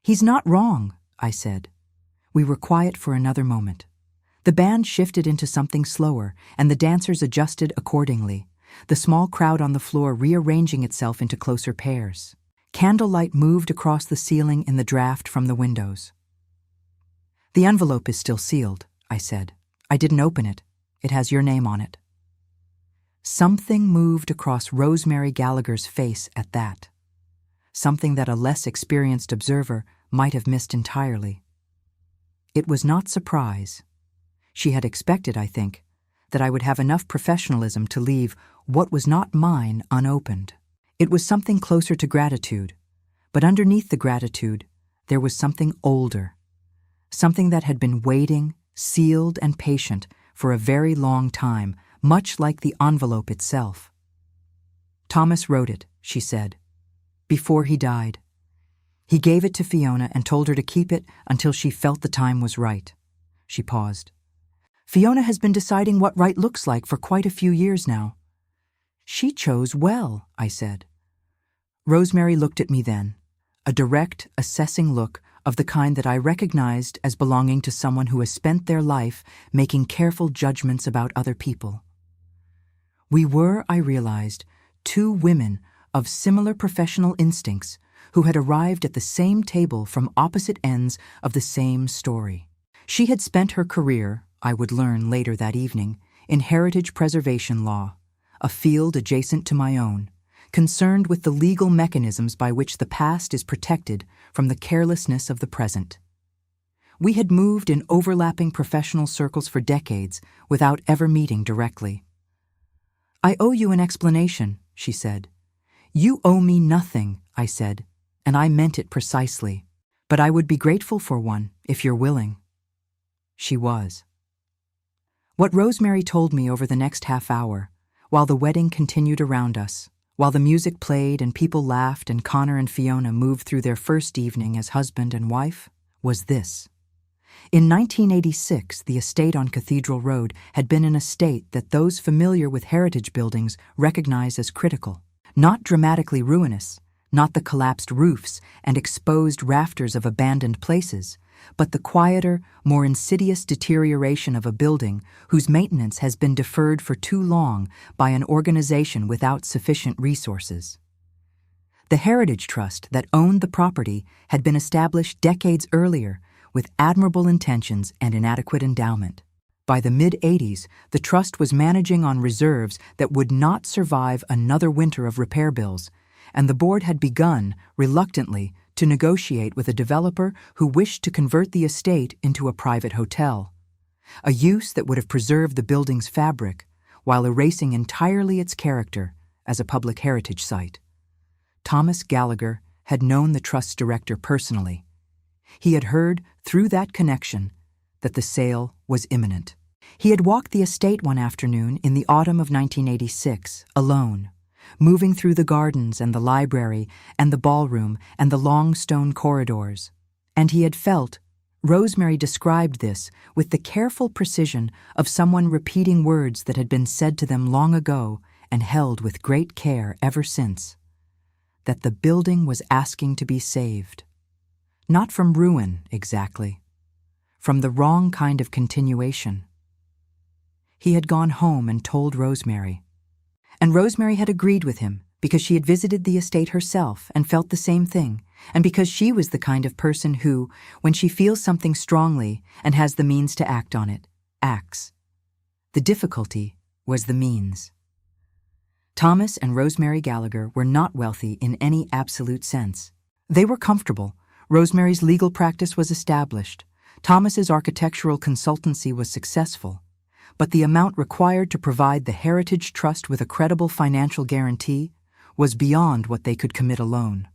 "He's not wrong," I said. We were quiet for another moment. The band shifted into something slower, and the dancers adjusted accordingly, the small crowd on the floor rearranging itself into closer pairs. Candlelight moved across the ceiling in the draft from the windows. "The envelope is still sealed," I said. "I didn't open it. It has your name on it." Something moved across Rosemary Gallagher's face at that. Something that a less experienced observer might have missed entirely. It was not surprise. She had expected, I think, that I would have enough professionalism to leave what was not mine unopened. It was something closer to gratitude, but underneath the gratitude, there was something older, something that had been waiting, sealed and patient for a very long time, much like the envelope itself. "Thomas wrote it," she said, "before he died. He gave it to Fiona and told her to keep it until she felt the time was right." She paused. "Fiona has been deciding what right looks like for quite a few years now." "She chose well," I said. Rosemary looked at me then, a direct, assessing look of the kind that I recognized as belonging to someone who has spent their life making careful judgments about other people. We were, I realized, two women of similar professional instincts who had arrived at the same table from opposite ends of the same story. She had spent her career, I would learn later that evening, in heritage preservation law, a field adjacent to my own, concerned with the legal mechanisms by which the past is protected from the carelessness of the present. We had moved in overlapping professional circles for decades without ever meeting directly. "I owe you an explanation," she said. "You owe me nothing," I said, and I meant it precisely. "But I would be grateful for one, if you're willing." She was. What Rosemary told me over the next half hour, while the wedding continued around us, while the music played and people laughed and Connor and Fiona moved through their first evening as husband and wife, was this. In 1986, the estate on Cathedral Road had been an estate that those familiar with heritage buildings recognize as critical. Not dramatically ruinous, not the collapsed roofs and exposed rafters of abandoned places, but the quieter, more insidious deterioration of a building whose maintenance has been deferred for too long by an organization without sufficient resources. The Heritage Trust that owned the property had been established decades earlier with admirable intentions and inadequate endowment. By the mid-'80s, the trust was managing on reserves that would not survive another winter of repair bills, and the board had begun, reluctantly, to negotiate with a developer who wished to convert the estate into a private hotel, a use that would have preserved the building's fabric while erasing entirely its character as a public heritage site. Thomas Gallagher had known the trust's director personally. He had heard, through that connection, that the sale was imminent. He had walked the estate one afternoon in the autumn of 1986, alone, moving through the gardens and the library and the ballroom and the long stone corridors. And he had felt, Rosemary described this with the careful precision of someone repeating words that had been said to them long ago and held with great care ever since, that the building was asking to be saved. Not from ruin, exactly. From the wrong kind of continuation. He had gone home and told Rosemary. And Rosemary had agreed with him because she had visited the estate herself and felt the same thing, and because she was the kind of person who, when she feels something strongly and has the means to act on it, acts. The difficulty was the means. Thomas and Rosemary Gallagher were not wealthy in any absolute sense. They were comfortable. Rosemary's legal practice was established. Thomas's architectural consultancy was successful. But the amount required to provide the Heritage Trust with a credible financial guarantee was beyond what they could commit alone.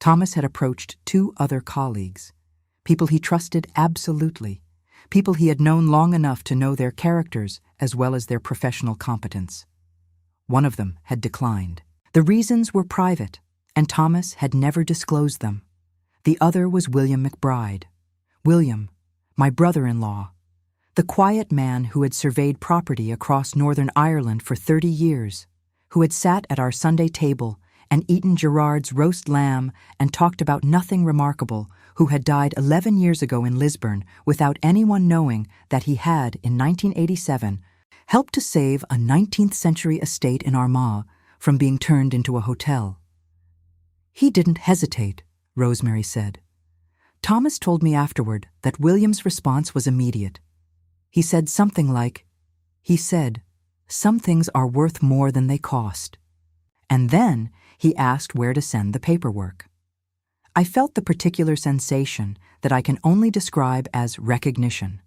Thomas had approached 2 other colleagues, people he trusted absolutely, people he had known long enough to know their characters as well as their professional competence. One of them had declined. The reasons were private, and Thomas had never disclosed them. The other was William McBride. William, my brother-in-law, the quiet man who had surveyed property across Northern Ireland for 30 years, who had sat at our Sunday table and eaten Gerard's roast lamb and talked about nothing remarkable, who had died 11 years ago in Lisburn without anyone knowing that he had, in 1987, helped to save a 19th-century estate in Armagh from being turned into a hotel. He didn't hesitate, Rosemary said. Thomas told me afterward that William's response was immediate. He said something like, some things are worth more than they cost. And then he asked where to send the paperwork. I felt the particular sensation that I can only describe as recognition,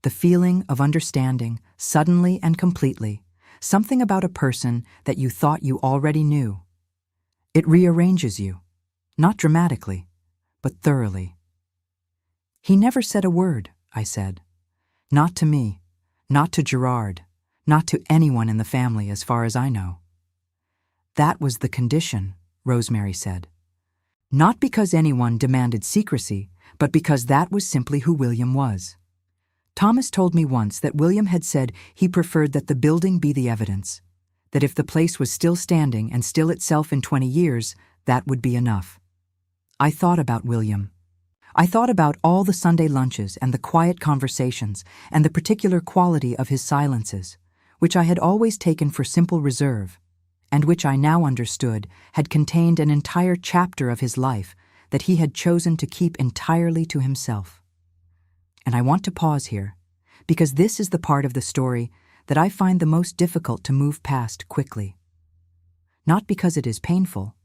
the feeling of understanding suddenly and completely, something about a person that you thought you already knew. It rearranges you, not dramatically, but thoroughly. He never said a word, I said. Not to me, not to Gerard, not to anyone in the family as far as I know. That was the condition, Rosemary said. Not because anyone demanded secrecy, but because that was simply who William was. Thomas told me once that William had said he preferred that the building be the evidence, that if the place was still standing and still itself in 20 years, that would be enough. I thought about William. I thought about all the Sunday lunches and the quiet conversations and the particular quality of his silences, which I had always taken for simple reserve, and which I now understood had contained an entire chapter of his life that he had chosen to keep entirely to himself. And I want to pause here, because this is the part of the story that I find the most difficult to move past quickly. Not because it is painful,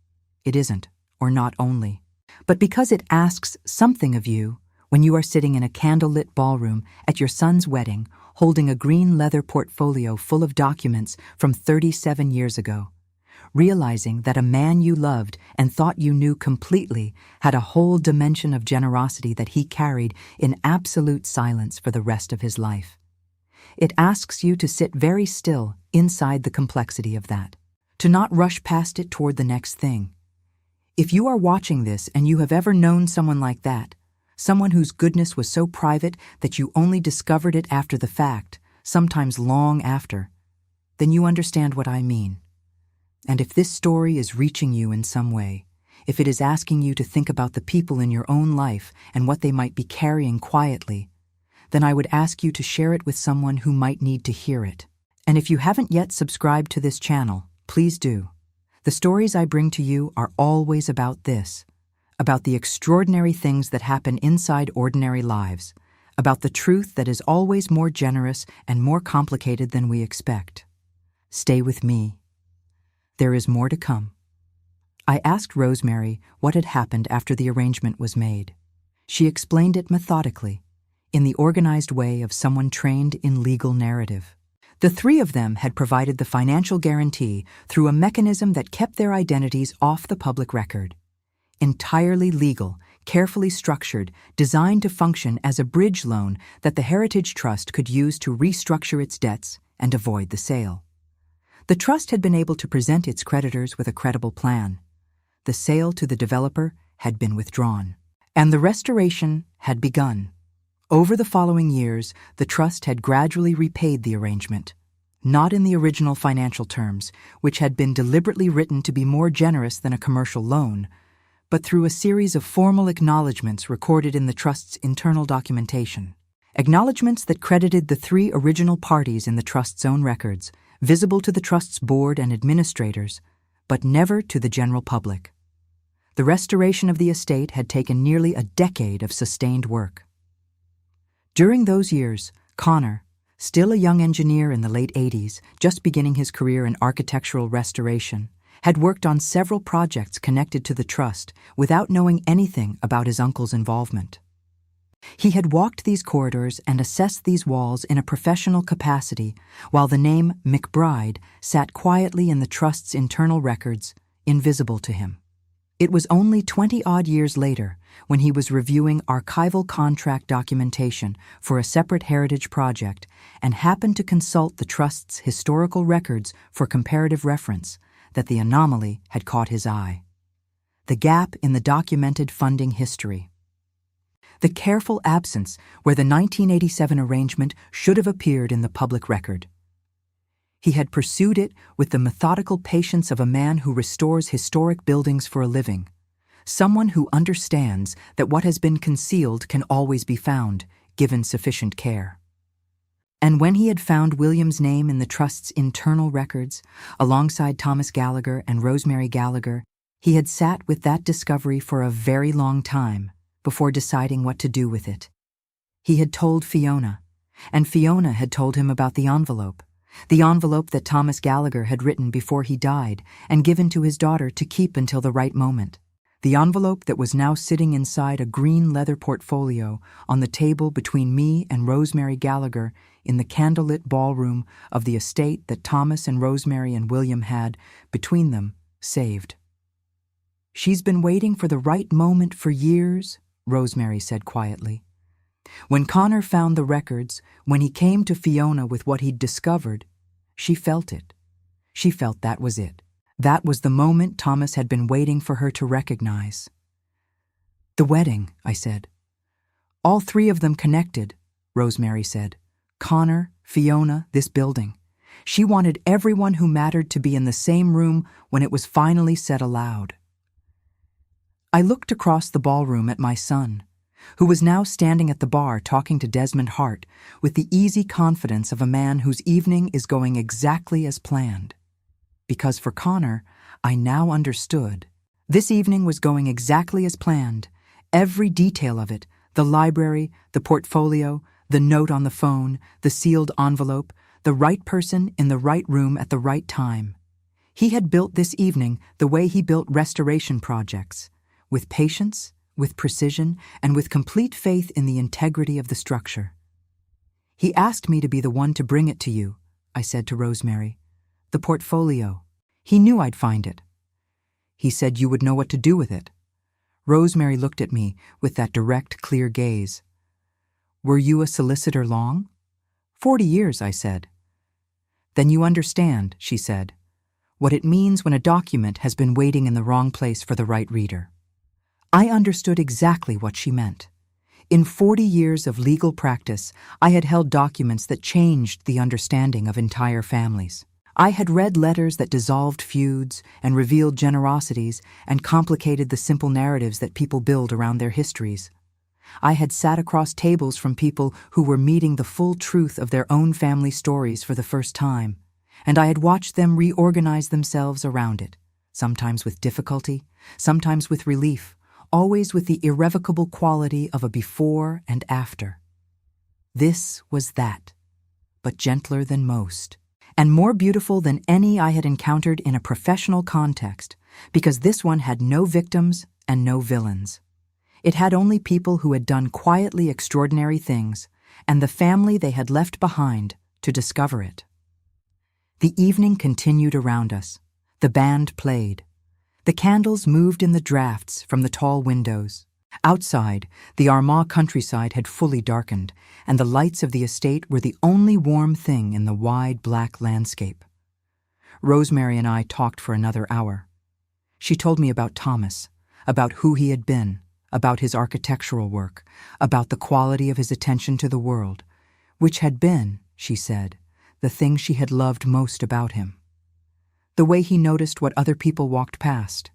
it isn't, or not only, but because it asks something of you when you are sitting in a candlelit ballroom at your son's wedding, holding a green leather portfolio full of documents from 37 years ago, realizing that a man you loved and thought you knew completely had a whole dimension of generosity that he carried in absolute silence for the rest of his life. It asks you to sit very still inside the complexity of that, to not rush past it toward the next thing. If you are watching this and you have ever known someone like that, someone whose goodness was so private that you only discovered it after the fact, sometimes long after, then you understand what I mean. And if this story is reaching you in some way, if it is asking you to think about the people in your own life and what they might be carrying quietly, then I would ask you to share it with someone who might need to hear it. And if you haven't yet subscribed to this channel, please do. The stories I bring to you are always about this, about the extraordinary things that happen inside ordinary lives, about the truth that is always more generous and more complicated than we expect. Stay with me. There is more to come. I asked Rosemary what had happened after the arrangement was made. She explained it methodically, in the organized way of someone trained in legal narrative. The 3 of them had provided the financial guarantee through a mechanism that kept their identities off the public record. Entirely legal, carefully structured, designed to function as a bridge loan that the Heritage Trust could use to restructure its debts and avoid the sale. The trust had been able to present its creditors with a credible plan. The sale to the developer had been withdrawn, and the restoration had begun. Over the following years, the trust had gradually repaid the arrangement, not in the original financial terms, which had been deliberately written to be more generous than a commercial loan, but through a series of formal acknowledgments recorded in the trust's internal documentation. Acknowledgments that credited the 3 original parties in the trust's own records, visible to the trust's board and administrators, but never to the general public. The restoration of the estate had taken nearly a decade of sustained work. During those years, Connor, still a young engineer in the late 80s, just beginning his career in architectural restoration, had worked on several projects connected to the trust without knowing anything about his uncle's involvement. He had walked these corridors and assessed these walls in a professional capacity, while the name McBride sat quietly in the trust's internal records, invisible to him. It was only 20-odd years later, when he was reviewing archival contract documentation for a separate heritage project and happened to consult the trust's historical records for comparative reference, that the anomaly had caught his eye. The gap in the documented funding history. The careful absence where the 1987 arrangement should have appeared in the public record. He had pursued it with the methodical patience of a man who restores historic buildings for a living, someone who understands that what has been concealed can always be found, given sufficient care. And when he had found William's name in the trust's internal records, alongside Thomas Gallagher and Rosemary Gallagher, he had sat with that discovery for a very long time before deciding what to do with it. He had told Fiona, and Fiona had told him about the envelope that Thomas Gallagher had written before he died and given to his daughter to keep until the right moment. The envelope that was now sitting inside a green leather portfolio on the table between me and Rosemary Gallagher in the candlelit ballroom of the estate that Thomas and Rosemary and William had, between them, saved. "She's been waiting for the right moment for years," Rosemary said quietly. When Connor found the records, when he came to Fiona with what he'd discovered, she felt it. She felt that was it. That was the moment Thomas had been waiting for her to recognize. "The wedding," I said. "All 3 of them connected," Rosemary said. "Connor, Fiona, this building. She wanted everyone who mattered to be in the same room when it was finally said aloud." I looked across the ballroom at my son, who was now standing at the bar talking to Desmond Hart with the easy confidence of a man whose evening is going exactly as planned. Because for Connor, I now understood. This evening was going exactly as planned. Every detail of it, the library, the portfolio, the note on the phone, the sealed envelope, the right person in the right room at the right time. He had built this evening the way he built restoration projects, with patience, with precision, and with complete faith in the integrity of the structure. "He asked me to be the one to bring it to you," I said to Rosemary. "The portfolio. He knew I'd find it. He said you would know what to do with it." Rosemary looked at me with that direct, clear gaze. "Were you a solicitor long?" 40 years, I said. "Then you understand," she said, "what it means when a document has been waiting in the wrong place for the right reader." I understood exactly what she meant. In 40 years of legal practice, I had held documents that changed the understanding of entire families. I had read letters that dissolved feuds and revealed generosities and complicated the simple narratives that people build around their histories. I had sat across tables from people who were meeting the full truth of their own family stories for the first time, and I had watched them reorganize themselves around it, sometimes with difficulty, sometimes with relief, always with the irrevocable quality of a before and after. This was that, but gentler than most, and more beautiful than any I had encountered in a professional context, because this one had no victims and no villains. It had only people who had done quietly extraordinary things, and the family they had left behind to discover it. The evening continued around us. The band played. The candles moved in the drafts from the tall windows. Outside, the Armagh countryside had fully darkened, and the lights of the estate were the only warm thing in the wide black landscape. Rosemary and I talked for another hour. She told me about Thomas, about who he had been, about his architectural work, about the quality of his attention to the world, which had been, she said, the thing she had loved most about him. The way he noticed what other people walked past.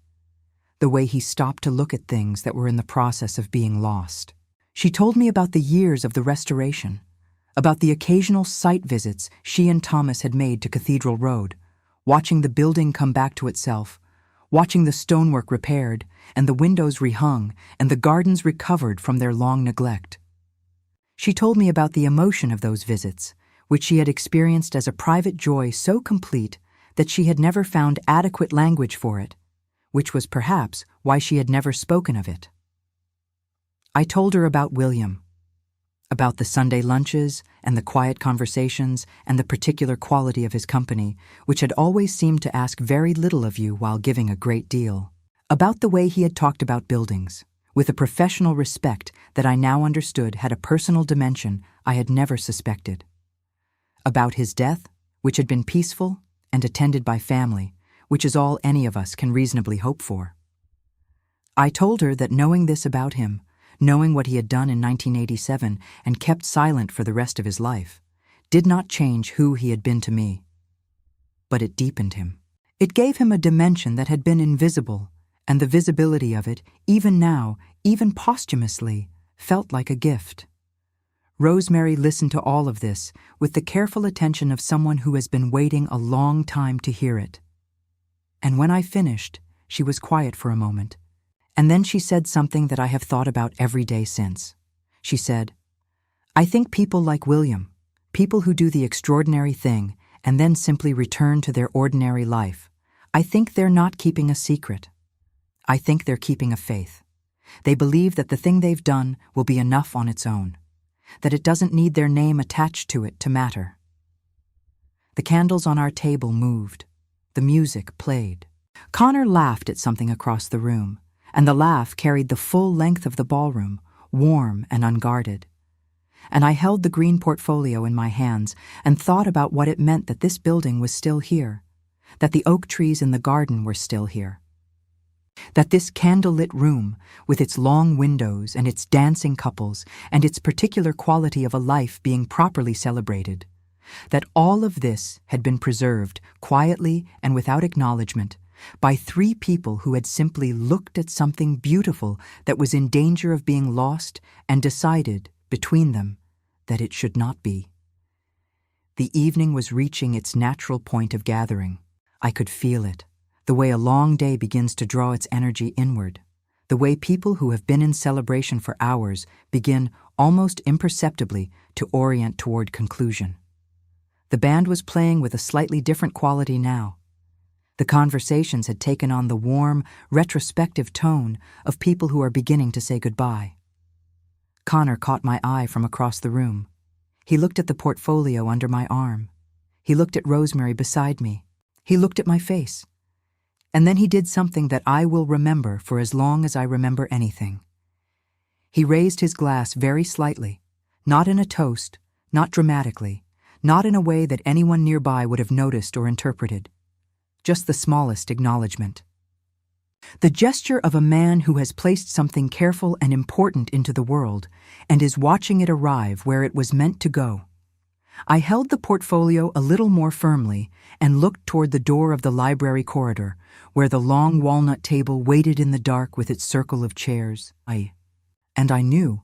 The way he stopped to look at things that were in the process of being lost. She told me about the years of the restoration, about the occasional site visits she and Thomas had made to Cathedral Road, watching the building come back to itself, watching the stonework repaired and the windows rehung and the gardens recovered from their long neglect. She told me about the emotion of those visits, which she had experienced as a private joy so complete that she had never found adequate language for it, which was perhaps why she had never spoken of it. I told her about William, about the Sunday lunches and the quiet conversations and the particular quality of his company, which had always seemed to ask very little of you while giving a great deal. About the way he had talked about buildings, with a professional respect that I now understood had a personal dimension I had never suspected. About his death, which had been peaceful and attended by family, which is all any of us can reasonably hope for. I told her that knowing this about him, knowing what he had done in 1987 and kept silent for the rest of his life, did not change who he had been to me. But it deepened him. It gave him a dimension that had been invisible, and the visibility of it, even now, even posthumously, felt like a gift. Rosemary listened to all of this with the careful attention of someone who has been waiting a long time to hear it. And when I finished, she was quiet for a moment, and then she said something that I have thought about every day since. She said, "I think people like William, people who do the extraordinary thing and then simply return to their ordinary life, I think they're not keeping a secret. I think they're keeping a faith. They believe that the thing they've done will be enough on its own, that it doesn't need their name attached to it to matter." The candles on our table moved. The music played. Connor laughed at something across the room, and the laugh carried the full length of the ballroom, warm and unguarded. And I held the green portfolio in my hands and thought about what it meant that this building was still here, that the oak trees in the garden were still here, that this candlelit room, with its long windows and its dancing couples and its particular quality of a life being properly celebrated, that all of this had been preserved quietly and without acknowledgement by three people who had simply looked at something beautiful that was in danger of being lost and decided, between them, that it should not be. The evening was reaching its natural point of gathering. I could feel it, the way a long day begins to draw its energy inward, the way people who have been in celebration for hours begin, almost imperceptibly, to orient toward conclusion. The band was playing with a slightly different quality now. The conversations had taken on the warm, retrospective tone of people who are beginning to say goodbye. Connor caught my eye from across the room. He looked at the portfolio under my arm. He looked at Rosemary beside me. He looked at my face. And then he did something that I will remember for as long as I remember anything. He raised his glass very slightly, not in a toast, not dramatically, not in a way that anyone nearby would have noticed or interpreted. Just the smallest acknowledgement. The gesture of a man who has placed something careful and important into the world and is watching it arrive where it was meant to go. I held the portfolio a little more firmly and looked toward the door of the library corridor, where the long walnut table waited in the dark with its circle of chairs. And I knew,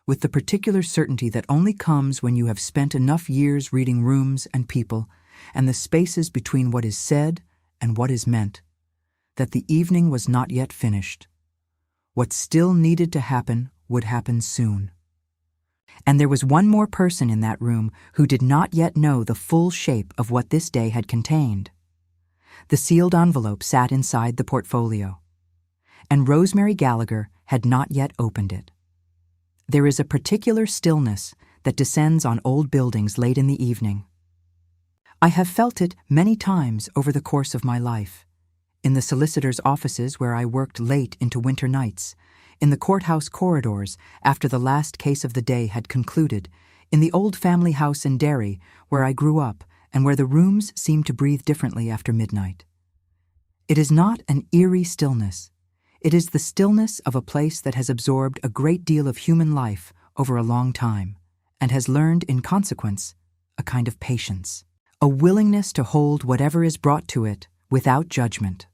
with the particular certainty that only comes when you have spent enough years reading rooms and people and the spaces between what is said and what is meant, that the evening was not yet finished. What still needed to happen would happen soon. And there was one more person in that room who did not yet know the full shape of what this day had contained. The sealed envelope sat inside the portfolio, and Rosemary Gallagher had not yet opened it. There is a particular stillness that descends on old buildings late in the evening. I have felt it many times over the course of my life, in the solicitors' offices where I worked late into winter nights, in the courthouse corridors after the last case of the day had concluded, in the old family house in Derry where I grew up and where the rooms seemed to breathe differently after midnight. It is not an eerie stillness. It is the stillness of a place that has absorbed a great deal of human life over a long time and has learned, in consequence, a kind of patience, a willingness to hold whatever is brought to it without judgment.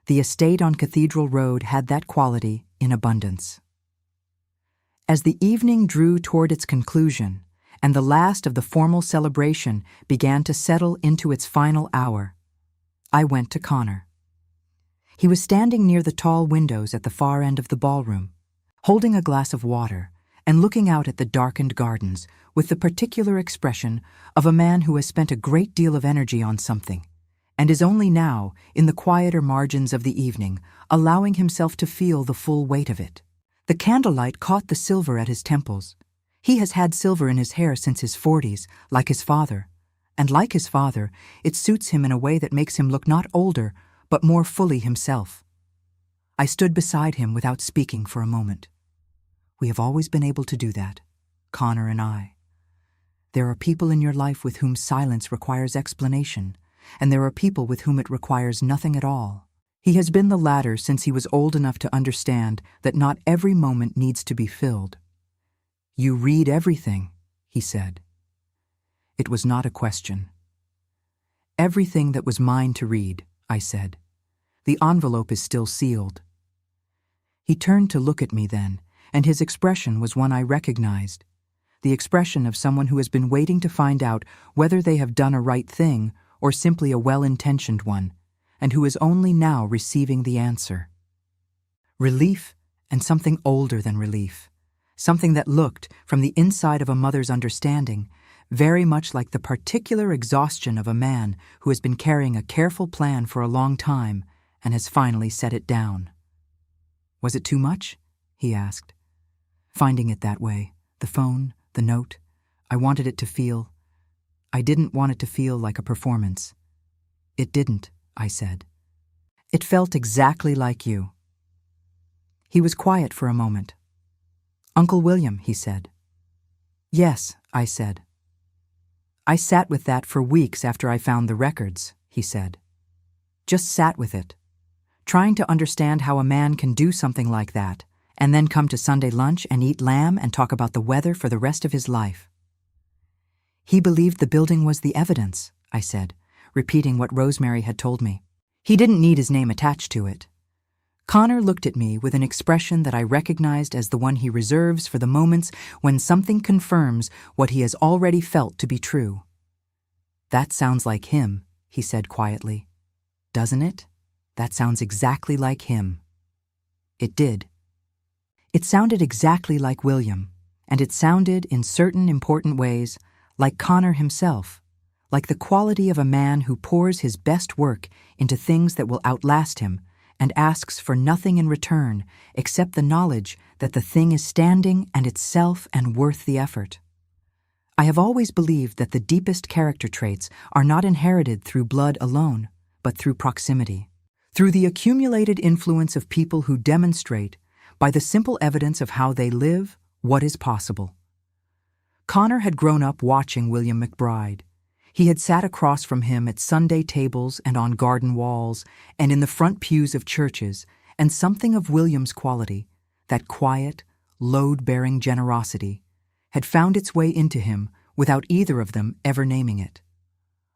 The estate on Cathedral Road had that quality in abundance. As the evening drew toward its conclusion and the last of the formal celebration began to settle into its final hour, I went to Connor. He was standing near the tall windows at the far end of the ballroom, holding a glass of water and looking out at the darkened gardens with the particular expression of a man who has spent a great deal of energy on something and is only now, in the quieter margins of the evening, allowing himself to feel the full weight of it. The candlelight caught the silver at his temples. He has had silver in his hair since his 40s, like his father, and like his father, it suits him in a way that makes him look not older, but more fully himself. I stood beside him without speaking for a moment. We have always been able to do that, Connor and I. There are people in your life with whom silence requires explanation, and there are people with whom it requires nothing at all. He has been the latter since he was old enough to understand that not every moment needs to be filled. You read everything, he said. It was not a question. Everything that was mine to read, I said. The envelope is still sealed. He turned to look at me then, and his expression was one I recognized, the expression of someone who has been waiting to find out whether they have done a right thing or simply a well-intentioned one, and who is only now receiving the answer. Relief, and something older than relief, something that looked, from the inside of a mother's understanding, very much like the particular exhaustion of a man who has been carrying a careful plan for a long time and has finally set it down. Was it too much? He asked. Finding it that way, the phone, the note, I wanted it to feel. I didn't want it to feel like a performance. It didn't, I said. It felt exactly like you. He was quiet for a moment. Uncle William, he said. Yes, I said. I sat with that for weeks after I found the records, he said. Just sat with it, trying to understand how a man can do something like that, and then come to Sunday lunch and eat lamb and talk about the weather for the rest of his life. He believed the building was the evidence, I said, repeating what Rosemary had told me. He didn't need his name attached to it. Connor looked at me with an expression that I recognized as the one he reserves for the moments when something confirms what he has already felt to be true. That sounds like him, he said quietly. Doesn't it? That sounds exactly like him. It did. It sounded exactly like William, and it sounded, in certain important ways, like Connor himself, like the quality of a man who pours his best work into things that will outlast him and asks for nothing in return except the knowledge that the thing is standing and itself and worth the effort. I have always believed that the deepest character traits are not inherited through blood alone, but through proximity, through the accumulated influence of people who demonstrate, by the simple evidence of how they live, what is possible. Connor had grown up watching William McBride. He had sat across from him at Sunday tables and on garden walls and in the front pews of churches, and something of William's quality, that quiet, load-bearing generosity, had found its way into him without either of them ever naming it.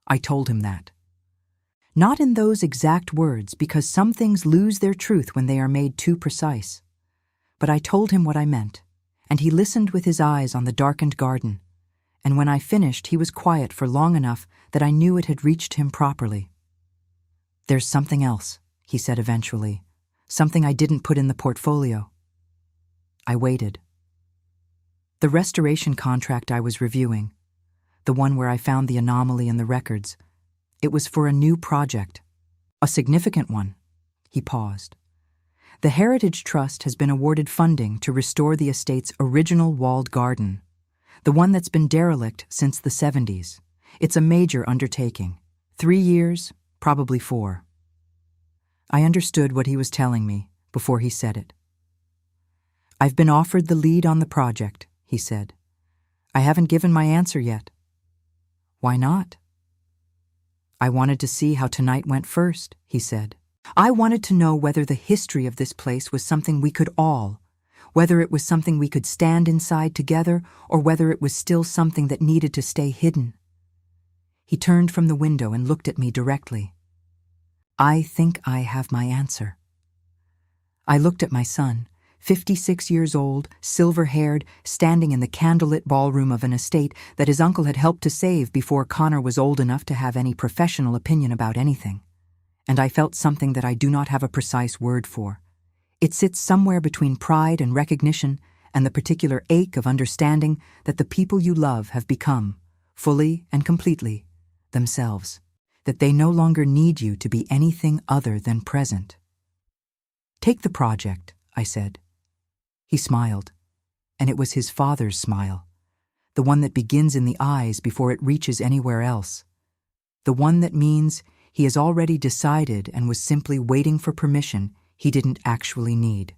I told him that. Not in those exact words, because some things lose their truth when they are made too precise. But I told him what I meant, and he listened with his eyes on the darkened garden, and when I finished he was quiet for long enough that I knew it had reached him properly. There's something else, he said eventually, something I didn't put in the portfolio. I waited. The restoration contract I was reviewing, the one where I found the anomaly in the records, it was for a new project, a significant one. He paused. The Heritage Trust has been awarded funding to restore the estate's original walled garden, the one that's been derelict since the 70s. It's a major undertaking. 3 years, probably 4. I understood what he was telling me before he said it. "I've been offered the lead on the project," he said. "I haven't given my answer yet." "Why not?" "I wanted to see how tonight went first," he said. "I wanted to know whether the history of this place was something we could whether it was something we could stand inside together, or whether it was still something that needed to stay hidden." He turned from the window and looked at me directly. "I think I have my answer." I looked at my son, 56 years old, silver-haired, standing in the candlelit ballroom of an estate that his uncle had helped to save before Connor was old enough to have any professional opinion about anything. And I felt something that I do not have a precise word for. It sits somewhere between pride and recognition and the particular ache of understanding that the people you love have become, fully and completely, themselves, that they no longer need you to be anything other than present. "Take the project," I said. He smiled, and it was his father's smile, the one that begins in the eyes before it reaches anywhere else, the one that means he has already decided and was simply waiting for permission he didn't actually need.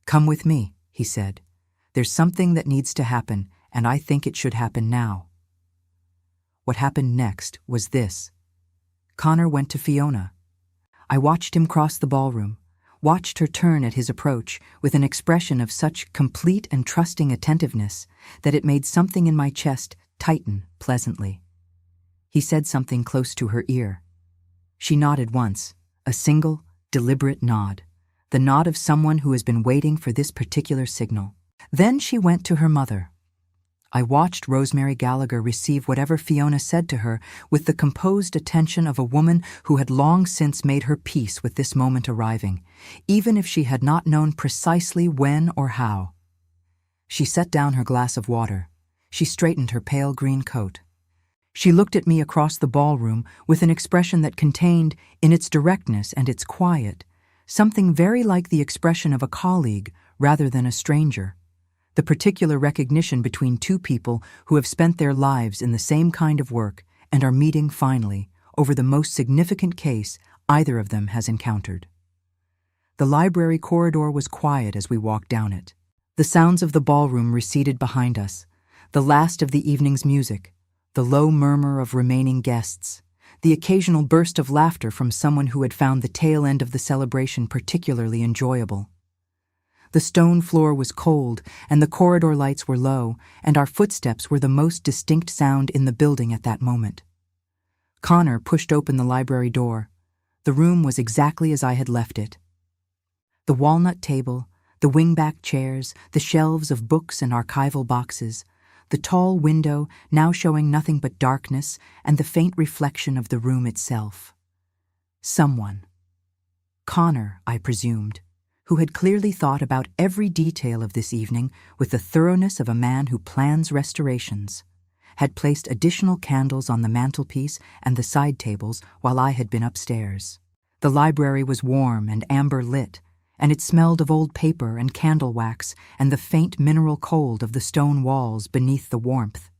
"Come with me," he said. "There's something that needs to happen, and I think it should happen now." What happened next was this. Connor went to Fiona. I watched him cross the ballroom, watched her turn at his approach with an expression of such complete and trusting attentiveness that it made something in my chest tighten pleasantly. He said something close to her ear. She nodded once, a single, deliberate nod, the nod of someone who has been waiting for this particular signal. Then she went to her mother. I watched Rosemary Gallagher receive whatever Fiona said to her with the composed attention of a woman who had long since made her peace with this moment arriving, even if she had not known precisely when or how. She set down her glass of water. She straightened her pale green coat. She looked at me across the ballroom with an expression that contained, in its directness and its quiet, something very like the expression of a colleague rather than a stranger. The particular recognition between two people who have spent their lives in the same kind of work and are meeting finally over the most significant case either of them has encountered. The library corridor was quiet as we walked down it. The sounds of the ballroom receded behind us, the last of the evening's music, the low murmur of remaining guests, the occasional burst of laughter from someone who had found the tail end of the celebration particularly enjoyable. The stone floor was cold, and the corridor lights were low, and our footsteps were the most distinct sound in the building at that moment. Connor pushed open the library door. The room was exactly as I had left it. The walnut table, the wingback chairs, the shelves of books and archival boxes, the tall window now showing nothing but darkness, and the faint reflection of the room itself. Someone. Connor, I presumed, who had clearly thought about every detail of this evening with the thoroughness of a man who plans restorations, had placed additional candles on the mantelpiece and the side tables while I had been upstairs. The library was warm and amber-lit, and it smelled of old paper and candle wax and the faint mineral cold of the stone walls beneath the warmth.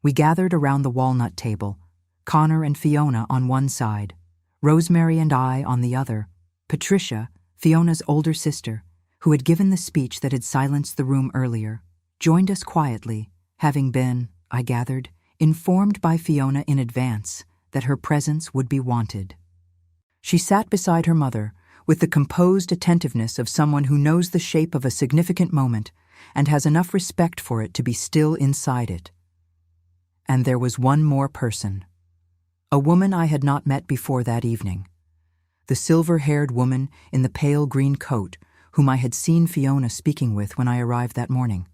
We gathered around the walnut table, Connor and Fiona on one side, Rosemary and I on the other, Patricia, Fiona's older sister, who had given the speech that had silenced the room earlier, joined us quietly, having been, I gathered, informed by Fiona in advance that her presence would be wanted. She sat beside her mother with the composed attentiveness of someone who knows the shape of a significant moment and has enough respect for it to be still inside it. And there was one more person, a woman I had not met before that evening. The silver-haired woman in the pale green coat whom I had seen Fiona speaking with when I arrived that morning.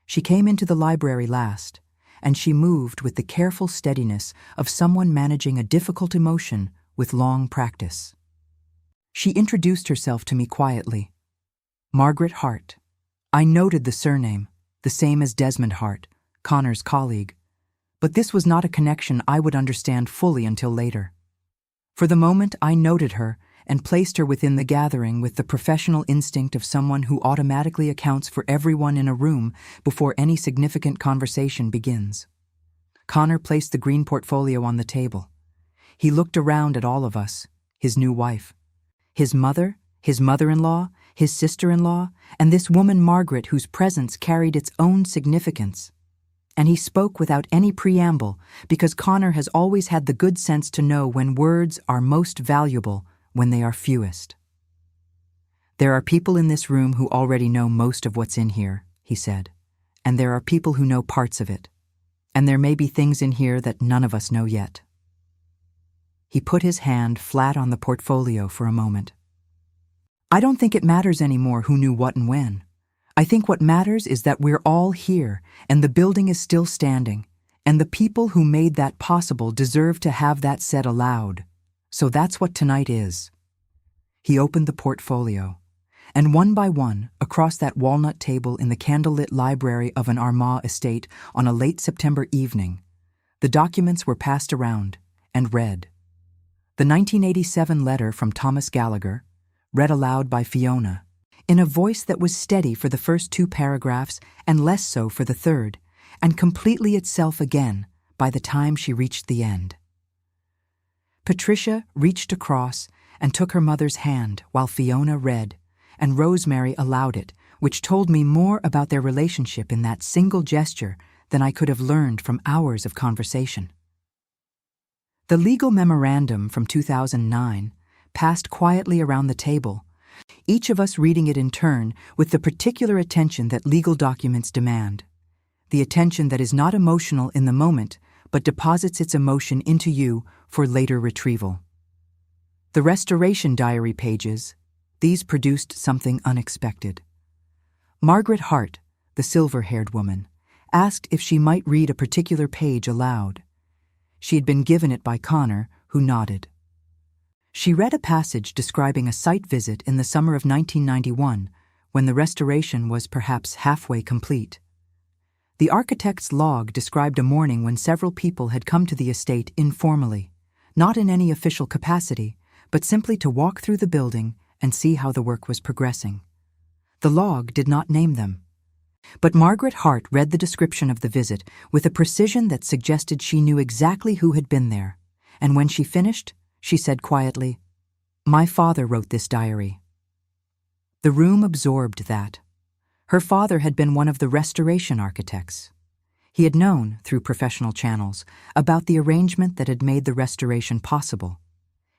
She came into the library last, and she moved with the careful steadiness of someone managing a difficult emotion with long practice. She introduced herself to me quietly. Margaret Hart. I noted the surname, the same as Desmond Hart, Connor's colleague, but this was not a connection I would understand fully until later. For the moment, I noted her and placed her within the gathering with the professional instinct of someone who automatically accounts for everyone in a room before any significant conversation begins. Connor placed the green portfolio on the table. He looked around at all of us, his new wife, his mother, his mother-in-law, his sister-in-law, and this woman Margaret whose presence carried its own significance. And he spoke without any preamble, because Connor has always had the good sense to know when words are most valuable when they are fewest. "There are people in this room who already know most of what's in here," he said, "and there are people who know parts of it. And there may be things in here that none of us know yet." He put his hand flat on the portfolio for a moment. "I don't think it matters anymore who knew what and when. I think what matters is that we're all here, and the building is still standing, and the people who made that possible deserve to have that said aloud. So that's what tonight is." He opened the portfolio, and one by one, across that walnut table in the candlelit library of an Armagh estate on a late September evening, the documents were passed around and read. The 1987 letter from Thomas Gallagher, read aloud by Fiona, in a voice that was steady for the first 2 paragraphs and less so for the third, and completely itself again by the time she reached the end. Patricia reached across and took her mother's hand while Fiona read, and Rosemary allowed it, which told me more about their relationship in that single gesture than I could have learned from hours of conversation. The legal memorandum from 2009 passed quietly around the table, each of us reading it in turn with the particular attention that legal documents demand, the attention that is not emotional in the moment but deposits its emotion into you for later retrieval. The restoration diary pages, these produced something unexpected. Margaret Hart, the silver-haired woman, asked if she might read a particular page aloud. She had been given it by Connor, who nodded. She read a passage describing a site visit in the summer of 1991, when the restoration was perhaps halfway complete. The architect's log described a morning when several people had come to the estate informally, not in any official capacity, but simply to walk through the building and see how the work was progressing. The log did not name them. But Margaret Hart read the description of the visit with a precision that suggested she knew exactly who had been there, and when she finished, she said quietly, "My father wrote this diary." The room absorbed that. Her father had been one of the restoration architects. He had known, through professional channels, about the arrangement that had made the restoration possible.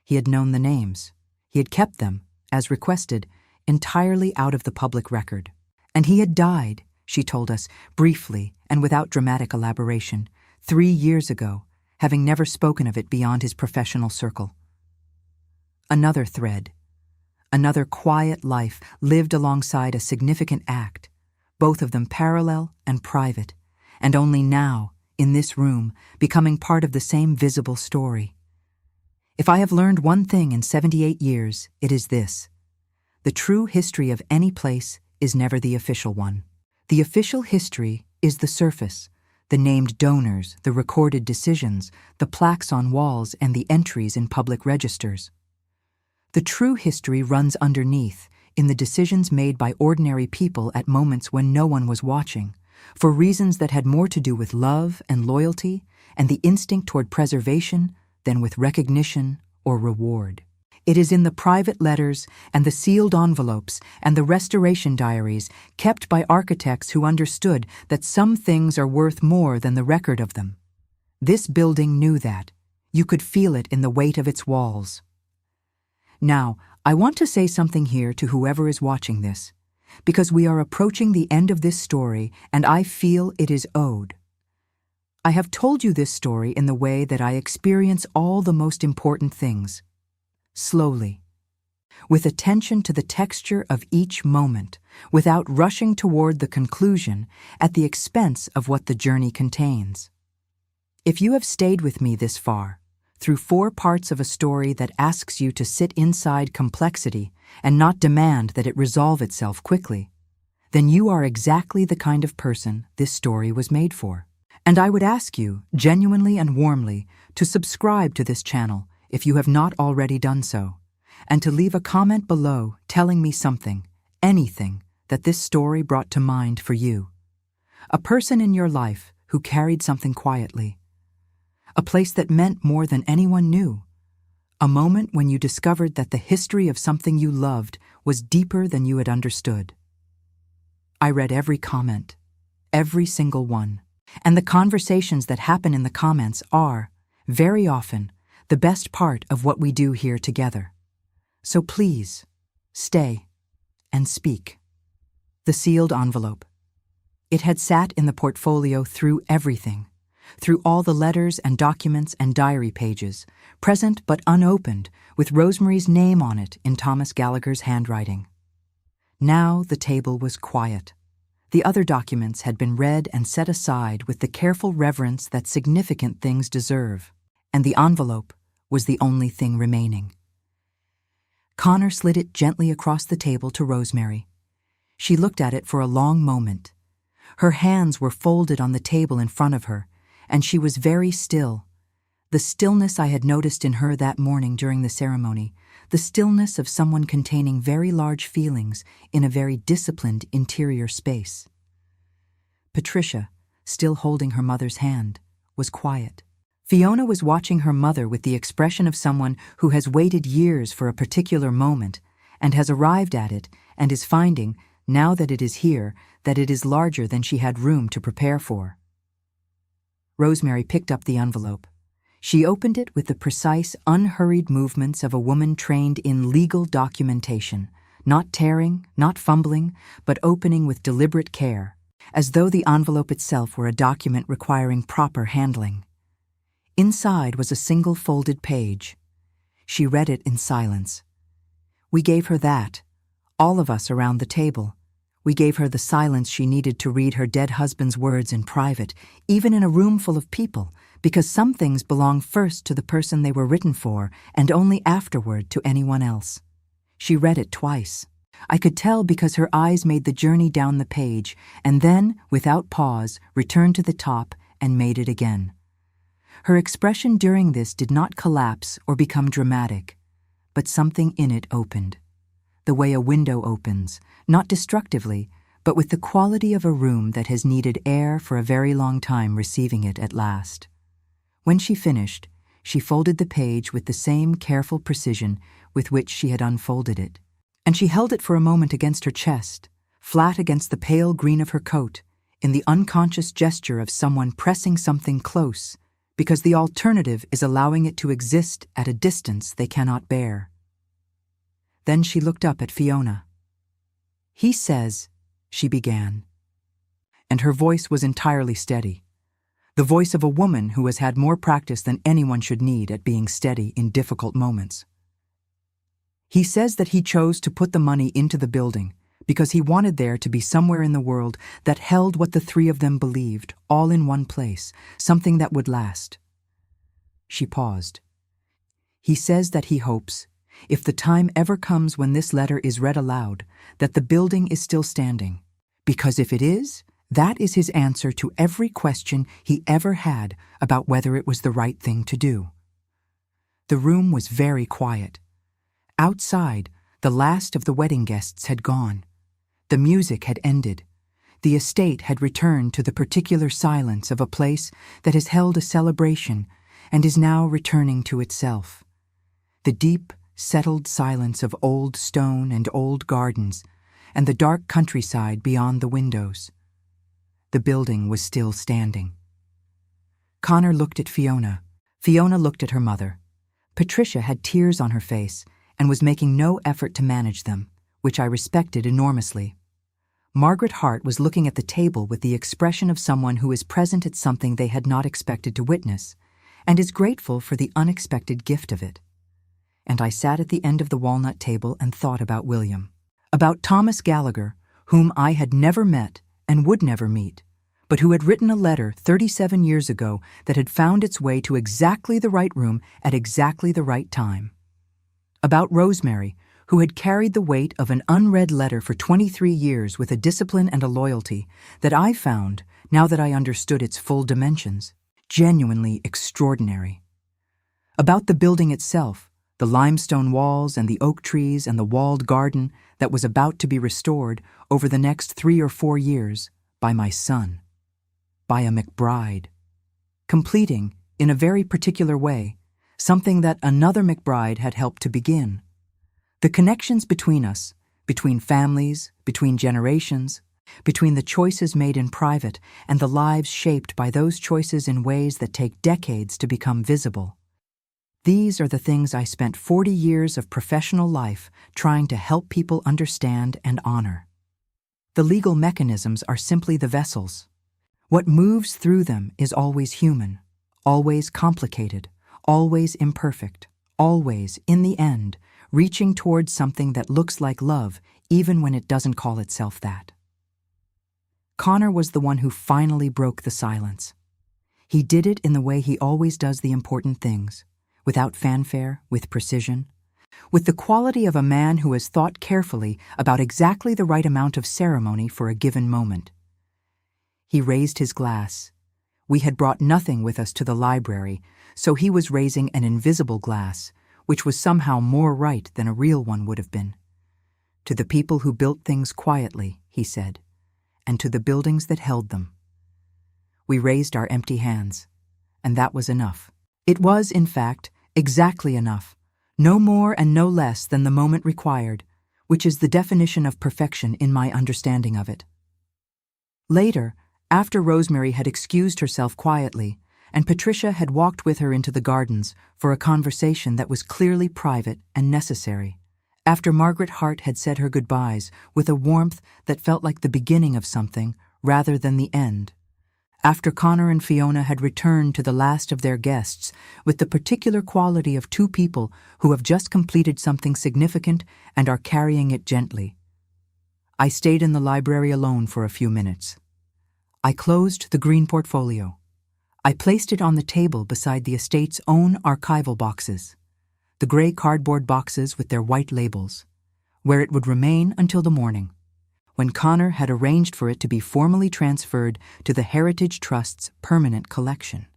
He had known the names. He had kept them, as requested, entirely out of the public record. And he had died, she told us, briefly and without dramatic elaboration, 3 years ago, having never spoken of it beyond his professional circle. Another thread, another quiet life lived alongside a significant act, both of them parallel and private, and only now, in this room, becoming part of the same visible story. If I have learned one thing in 78 years, it is this: the true history of any place is never the official one. The official history is the surface, the named donors, the recorded decisions, the plaques on walls, and the entries in public registers. The true history runs underneath, in the decisions made by ordinary people at moments when no one was watching, for reasons that had more to do with love and loyalty and the instinct toward preservation than with recognition or reward. It is in the private letters and the sealed envelopes and the restoration diaries kept by architects who understood that some things are worth more than the record of them. This building knew that. You could feel it in the weight of its walls. Now, I want to say something here to whoever is watching this, because we are approaching the end of this story and I feel it is owed. I have told you this story in the way that I experience all the most important things. Slowly, with attention to the texture of each moment, without rushing toward the conclusion at the expense of what the journey contains. If you have stayed with me this far, through 4 parts of a story that asks you to sit inside complexity and not demand that it resolve itself quickly, then you are exactly the kind of person this story was made for. And I would ask you, genuinely and warmly, to subscribe to this channel if you have not already done so, and to leave a comment below telling me something, anything, that this story brought to mind for you. A person in your life who carried something quietly. A place that meant more than anyone knew. A moment when you discovered that the history of something you loved was deeper than you had understood. I read every comment, every single one, and the conversations that happen in the comments are, very often, the best part of what we do here together. So please, stay and speak. The sealed envelope. It had sat in the portfolio through everything, through all the letters and documents and diary pages, present but unopened, with Rosemary's name on it in Thomas Gallagher's handwriting. Now the table was quiet. The other documents had been read and set aside with the careful reverence that significant things deserve, and the envelope was the only thing remaining. Connor slid it gently across the table to Rosemary. She looked at it for a long moment. Her hands were folded on the table in front of her, and she was very still. The stillness I had noticed in her that morning during the ceremony, the stillness of someone containing very large feelings in a very disciplined interior space. Patricia, still holding her mother's hand, was quiet. Fiona was watching her mother with the expression of someone who has waited years for a particular moment and has arrived at it and is finding, now that it is here, that it is larger than she had room to prepare for. Rosemary picked up the envelope. She opened it with the precise, unhurried movements of a woman trained in legal documentation, not tearing, not fumbling, but opening with deliberate care, as though the envelope itself were a document requiring proper handling. Inside was a single folded page. She read it in silence. We gave her that, all of us around the table. We gave her the silence she needed to read her dead husband's words in private, even in a room full of people, because some things belong first to the person they were written for and only afterward to anyone else. She read it twice. I could tell because her eyes made the journey down the page and then, without pause, returned to the top and made it again. Her expression during this did not collapse or become dramatic, but something in it opened. The way a window opens, not destructively, but with the quality of a room that has needed air for a very long time receiving it at last. When she finished, she folded the page with the same careful precision with which she had unfolded it, and she held it for a moment against her chest, flat against the pale green of her coat, in the unconscious gesture of someone pressing something close, because the alternative is allowing it to exist at a distance they cannot bear. Then she looked up at Fiona. "He says," she began, and her voice was entirely steady, the voice of a woman who has had more practice than anyone should need at being steady in difficult moments. "He says that he chose to put the money into the building because he wanted there to be somewhere in the world that held what the three of them believed, all in one place, something that would last." She paused. "He says that he hopes, if the time ever comes when this letter is read aloud, that the building is still standing, because if it is, that is his answer to every question he ever had about whether it was the right thing to do." The room was very quiet. Outside, the last of the wedding guests had gone. The music had ended. The estate had returned to the particular silence of a place that has held a celebration and is now returning to itself. The deep, settled silence of old stone and old gardens, and the dark countryside beyond the windows. The building was still standing. Connor looked at Fiona. Fiona looked at her mother. Patricia had tears on her face and was making no effort to manage them, which I respected enormously. Margaret Hart was looking at the table with the expression of someone who is present at something they had not expected to witness, and is grateful for the unexpected gift of it. And I sat at the end of the walnut table and thought about William, about Thomas Gallagher, whom I had never met and would never meet, but who had written a letter 37 years ago that had found its way to exactly the right room at exactly the right time. About Rosemary, who had carried the weight of an unread letter for 23 years with a discipline and a loyalty that I found, now that I understood its full dimensions, genuinely extraordinary. About the building itself, the limestone walls and the oak trees and the walled garden that was about to be restored over the next 3 or 4 years by my son, by a McBride, completing, in a very particular way, something that another McBride had helped to begin. The connections between us, between families, between generations, between the choices made in private and the lives shaped by those choices in ways that take decades to become visible. These are the things I spent 40 years of professional life trying to help people understand and honor. The legal mechanisms are simply the vessels. What moves through them is always human, always complicated, always imperfect, always, in the end, reaching towards something that looks like love, even when it doesn't call itself that. Connor was the one who finally broke the silence. He did it in the way he always does the important things, without fanfare, with precision, with the quality of a man who has thought carefully about exactly the right amount of ceremony for a given moment. He raised his glass. We had brought nothing with us to the library, so he was raising an invisible glass, which was somehow more right than a real one would have been. To the people who built things quietly, he said, and to the buildings that held them. We raised our empty hands, and that was enough. It was, in fact, exactly enough, no more and no less than the moment required, which is the definition of perfection in my understanding of it. Later, after Rosemary had excused herself quietly, and Patricia had walked with her into the gardens for a conversation that was clearly private and necessary, after Margaret Hart had said her goodbyes with a warmth that felt like the beginning of something rather than the end, after Connor and Fiona had returned to the last of their guests with the particular quality of two people who have just completed something significant and are carrying it gently, I stayed in the library alone for a few minutes. I closed the green portfolio. I placed it on the table beside the estate's own archival boxes, the gray cardboard boxes with their white labels, where it would remain until the morning, when Connor had arranged for it to be formally transferred to the Heritage Trust's permanent collection,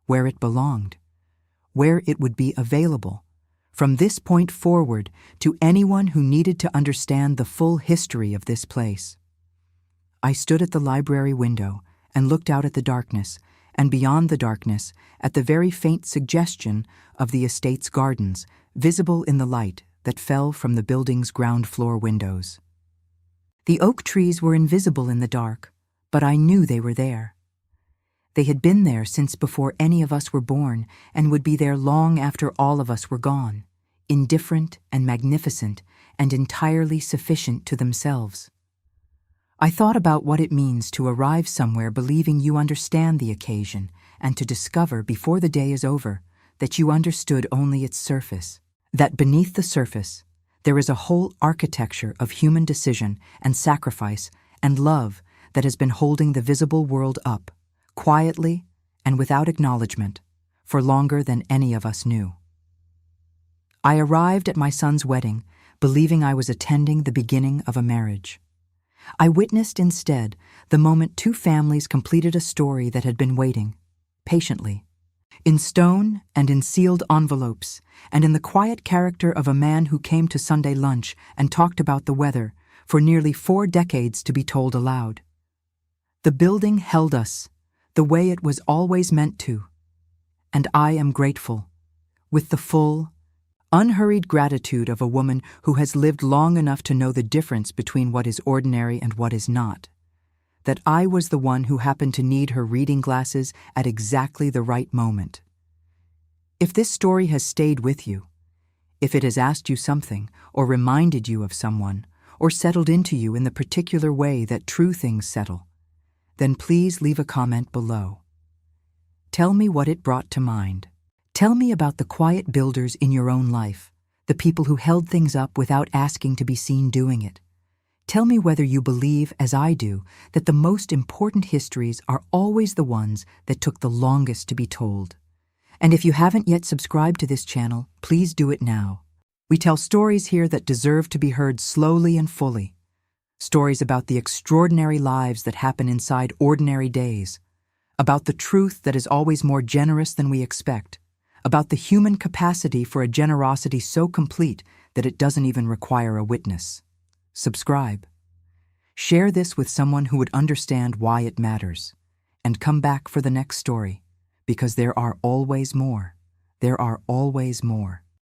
where it belonged, where it would be available, from this point forward, to anyone who needed to understand the full history of this place. I stood at the library window and looked out at the darkness, and beyond the darkness, at the very faint suggestion of the estate's gardens, visible in the light that fell from the building's ground floor windows. The oak trees were invisible in the dark, but I knew they were there. They had been there since before any of us were born, and would be there long after all of us were gone, indifferent and magnificent and entirely sufficient to themselves. I thought about what it means to arrive somewhere believing you understand the occasion, and to discover before the day is over that you understood only its surface, that beneath the surface there is a whole architecture of human decision and sacrifice and love that has been holding the visible world up, quietly and without acknowledgement, for longer than any of us knew. I arrived at my son's wedding believing I was attending the beginning of a marriage. I witnessed instead the moment two families completed a story that had been waiting, patiently, in stone and in sealed envelopes, and in the quiet character of a man who came to Sunday lunch and talked about the weather for nearly 4 decades to be told aloud. The building held us, the way it was always meant to, and I am grateful, with the full, unhurried gratitude of a woman who has lived long enough to know the difference between what is ordinary and what is not, that I was the one who happened to need her reading glasses at exactly the right moment. If this story has stayed with you, if it has asked you something, or reminded you of someone, or settled into you in the particular way that true things settle, then please leave a comment below. Tell me what it brought to mind. Tell me about the quiet builders in your own life, the people who held things up without asking to be seen doing it. Tell me whether you believe, as I do, that the most important histories are always the ones that took the longest to be told. And if you haven't yet subscribed to this channel, please do it now. We tell stories here that deserve to be heard slowly and fully. Stories about the extraordinary lives that happen inside ordinary days. About the truth that is always more generous than we expect. About the human capacity for a generosity so complete that it doesn't even require a witness. Subscribe. Share this with someone who would understand why it matters. And come back for the next story, because there are always more. There are always more.